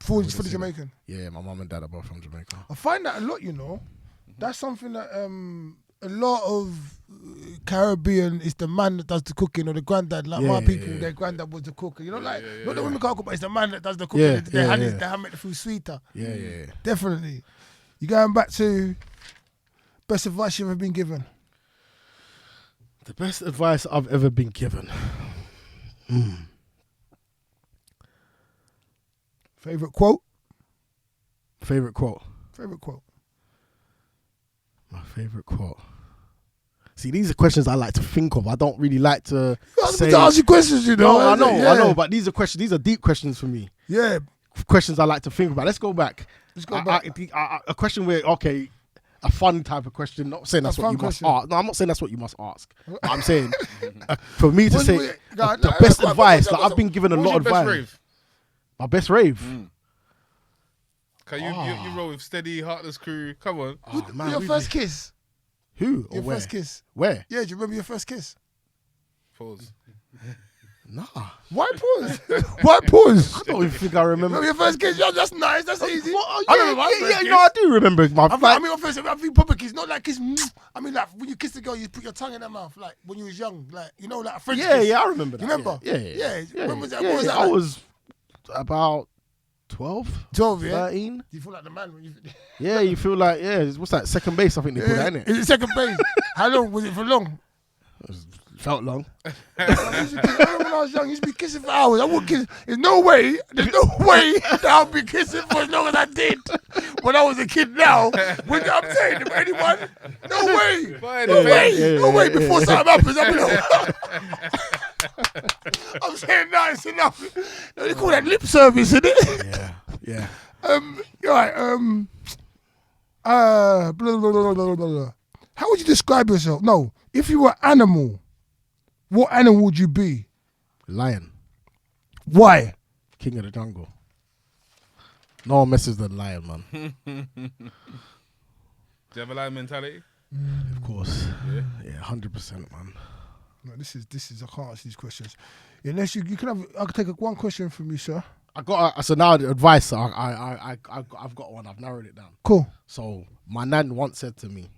Fully Jamaican. Yeah, my mum and dad are both from Jamaica. I find that a lot, you know. That's something that a lot of Caribbean is the man that does the cooking or the granddad. Like my people, their granddad was the cooker. You know, not the women can't cook, but it's the man that does the cooking. They hand make the food sweeter. Yeah. Definitely. You going back to best advice you've ever been given? The best advice I've ever been given. Favorite quote? Favorite quote. My favorite quote. See, these are questions I like to think of. I don't really like to say. To ask you questions, you know. No, I know, but these are questions. These are deep questions for me. Yeah. Questions I like to think about. Let's go back. back. A question where, okay, a fun type of question. Not saying that's what you must ask. No, I'm not saying that's what you must ask. But I'm saying for me to say the best advice. Like I've been given a lot of advice. My best rave. Okay, you roll with Steady, Heartless Crew. Come on. Your first kiss. Who? Your first kiss. Where? Yeah, do you remember your first kiss? Pause. Nah. Why pause? Why pause? I don't even think I remember. Your first kiss, yo, that's nice. That's easy. What? I remember my first kiss. No, I do remember my I mean, I think proper kiss, not like kiss. I mean, like when you kiss the girl, you put your tongue in her mouth, like when you was young, like like a French kiss. Yeah, I remember that. You remember? Yeah. When was that? What was that? I Like? was about 12, 12, yeah. 13. Do you feel like the man when you? Yeah, you feel like what's that? Second base, I think they put that in it. Is it second base? How long was it for long? Felt long. When I was young, I used to be kissing for hours. I would kiss. There's no way that I'll be kissing for as long as I did when I was a kid now. I'm saying, if anyone, no way. No way. Before something happens, I'll be like, I'm saying no, it's enough. No, they call that lip service, isn't it? Yeah. Right. Blah, blah, blah, blah, blah. How would you describe yourself? No, if you were an animal, what animal would you be? Lion. Why? King of the jungle. No one messes with the lion, man. Do you have a lion mentality? Of course. Yeah, 100%, man. No, this is. I can't answer these questions unless you can have. I can take one question from you, sir. I got so now the advice. I've got one. I've narrowed it down. Cool. So my nan once said to me.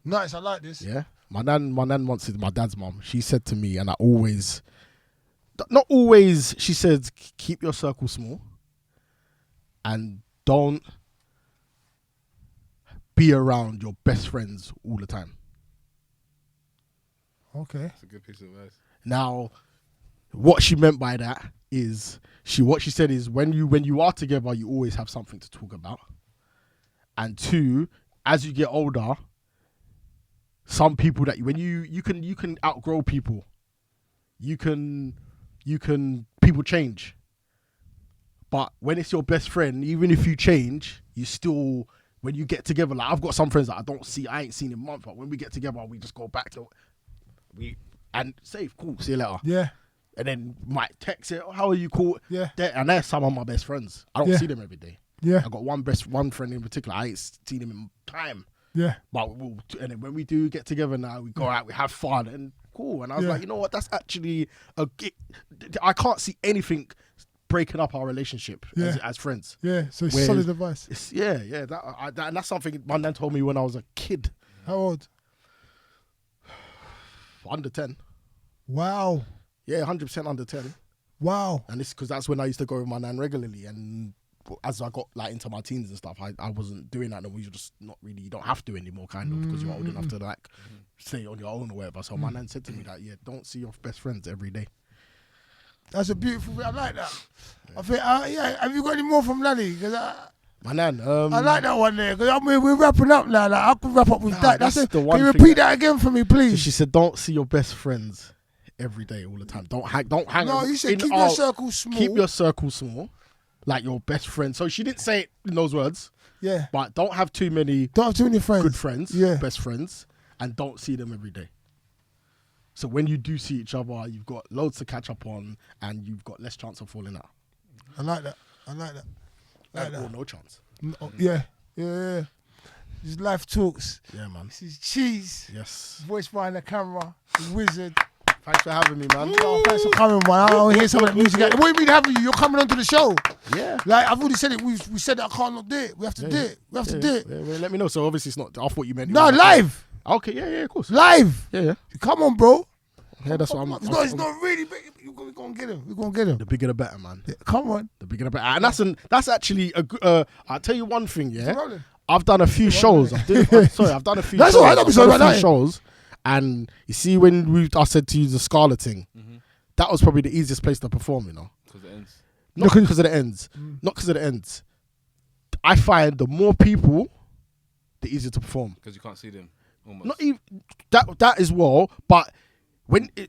Nice. I like this. Yeah. My nan once said, my dad's mom. She said to me, and I always, not always. She said, keep your circle small, and don't be around your best friends all the time. Okay. That's a good piece of advice. Now, what she meant by that is what she said is when you are together, you always have something to talk about. And two, as you get older, some people that when you can outgrow people. You can people change. But when it's your best friend, even if you change, you still when you get together, like I've got some friends that I ain't seen in a month, but when we get together, we just go back to and say, cool, see you later. Yeah. And then might text it, how are you, cool? Yeah. And they're some of my best friends. I don't see them every day. Yeah. I got one friend in particular, I ain't seen him in time. Yeah. But and then when we do get together now, we go out, we have fun and cool. And I was like, you know what? That's actually I can't see anything breaking up our relationship as friends. Yeah. So it's solid advice. And that's something my nan told me when I was a kid. How old? Under 10. Wow. Yeah, 100% under 10. Wow. And it's because that's when I used to go with my nan regularly. And as I got like into my teens and stuff, I wasn't doing that. And we were just not really, you don't have to anymore, kind of, because you're old enough to like stay on your own or whatever. So my nan said to me that, don't see your best friends every day. That's a beautiful thing. I like that. I think, have you got any more from Lally? My nan, I like that one there, because I mean, we're wrapping up now. Like, I could wrap up with that. That's the one Can you thing repeat that again for me, please? So she said, don't see your best friends every day, all the time. Don't hang. No, you said keep your circle small. Keep your circle small, like your best friend. So she didn't say it in those words. Yeah. But don't have too many friends. Good friends, Yeah. best friends, and don't see them every day. So when you do see each other, you've got loads to catch up on, and you've got less chance of falling out. I like that. Or no chance. Yeah. This life talks. Yeah, man. This is Cheeze. Yes. Voice behind the camera. The wizard. Thanks for having me, man. Oh, thanks for coming, man. I want to hear some of the music. What do you mean having you? You're coming onto the show. Yeah. Like, I've already said it. We said that I can't not do it. We have to do it. We have to do it. Yeah, let me know. So obviously it's not. I thought you meant. No, live. Okay, yeah, of course. Live. Yeah. Come on, bro. Yeah, that's what I'm. It's not really big. We're going to get him. We're going to get him. The bigger the better, man. Yeah, come on. The bigger the better. And that's actually a good. I'll tell you one thing, yeah. I've done a few shows. I've done a few. That's shows. all right. Don't be sorry about that. Shows. And you see, when I said to you the Scarlet thing, that was probably the easiest place to perform, you know. Because it ends. Not because of the ends. Not because of the ends. I find the more people, the easier to perform. Because you can't see them. Almost. Not even that as well, but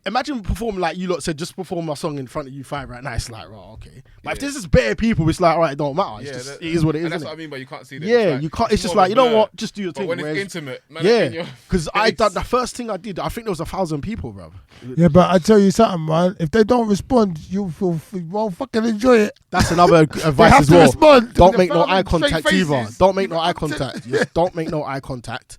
imagine performing like you lot said, just perform my song in front of you five right now. It's like, right, okay. But if there's just better people, it's like, all right, it don't matter. It is what it is. And that's isn't what I mean, but you can't see them. Yeah, you can't. It's just like, you know what? Just do your thing. But when it's intimate, man. Yeah, because I done the first thing I did. I think there was 1,000 people, bro. Yeah, but I tell you something, man. If they don't respond, you won't fucking enjoy it. That's another advice as well. Respond. Don't make no eye contact either. Don't make no eye contact. Don't make no eye contact.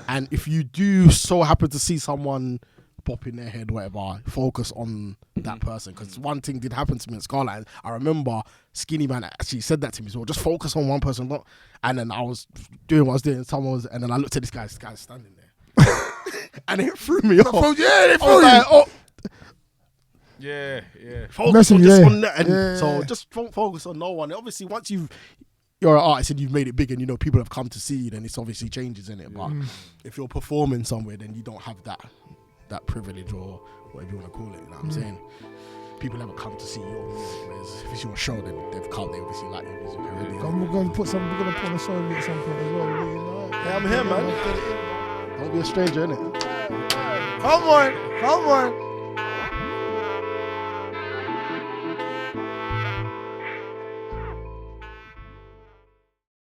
And if you do so happen to see someone pop in their head, whatever. Focus on that person. Because one thing did happen to me in Scarline. I remember Skinny Man actually said that to me. So just focus on one person. And then I was doing what I was doing. And then I looked at this guy's standing there. And it threw me off. Yeah, they I threw was you. like, oh. Yeah. Focus on just on that. And Yeah. so just focus on no one. Obviously, once you're an artist and you've made it big and you know people have come to see you, then it's obviously changes in it. But if you're performing somewhere, then you don't have that privilege or whatever you want to call it. You know what I'm saying? People haven't come to see your music. Whereas if it's your show, then they've come. They obviously like your music already. We're gonna put on a show with you at some point as well. You know? Yeah, I'm here, man. Don't be a stranger, innit? Come on.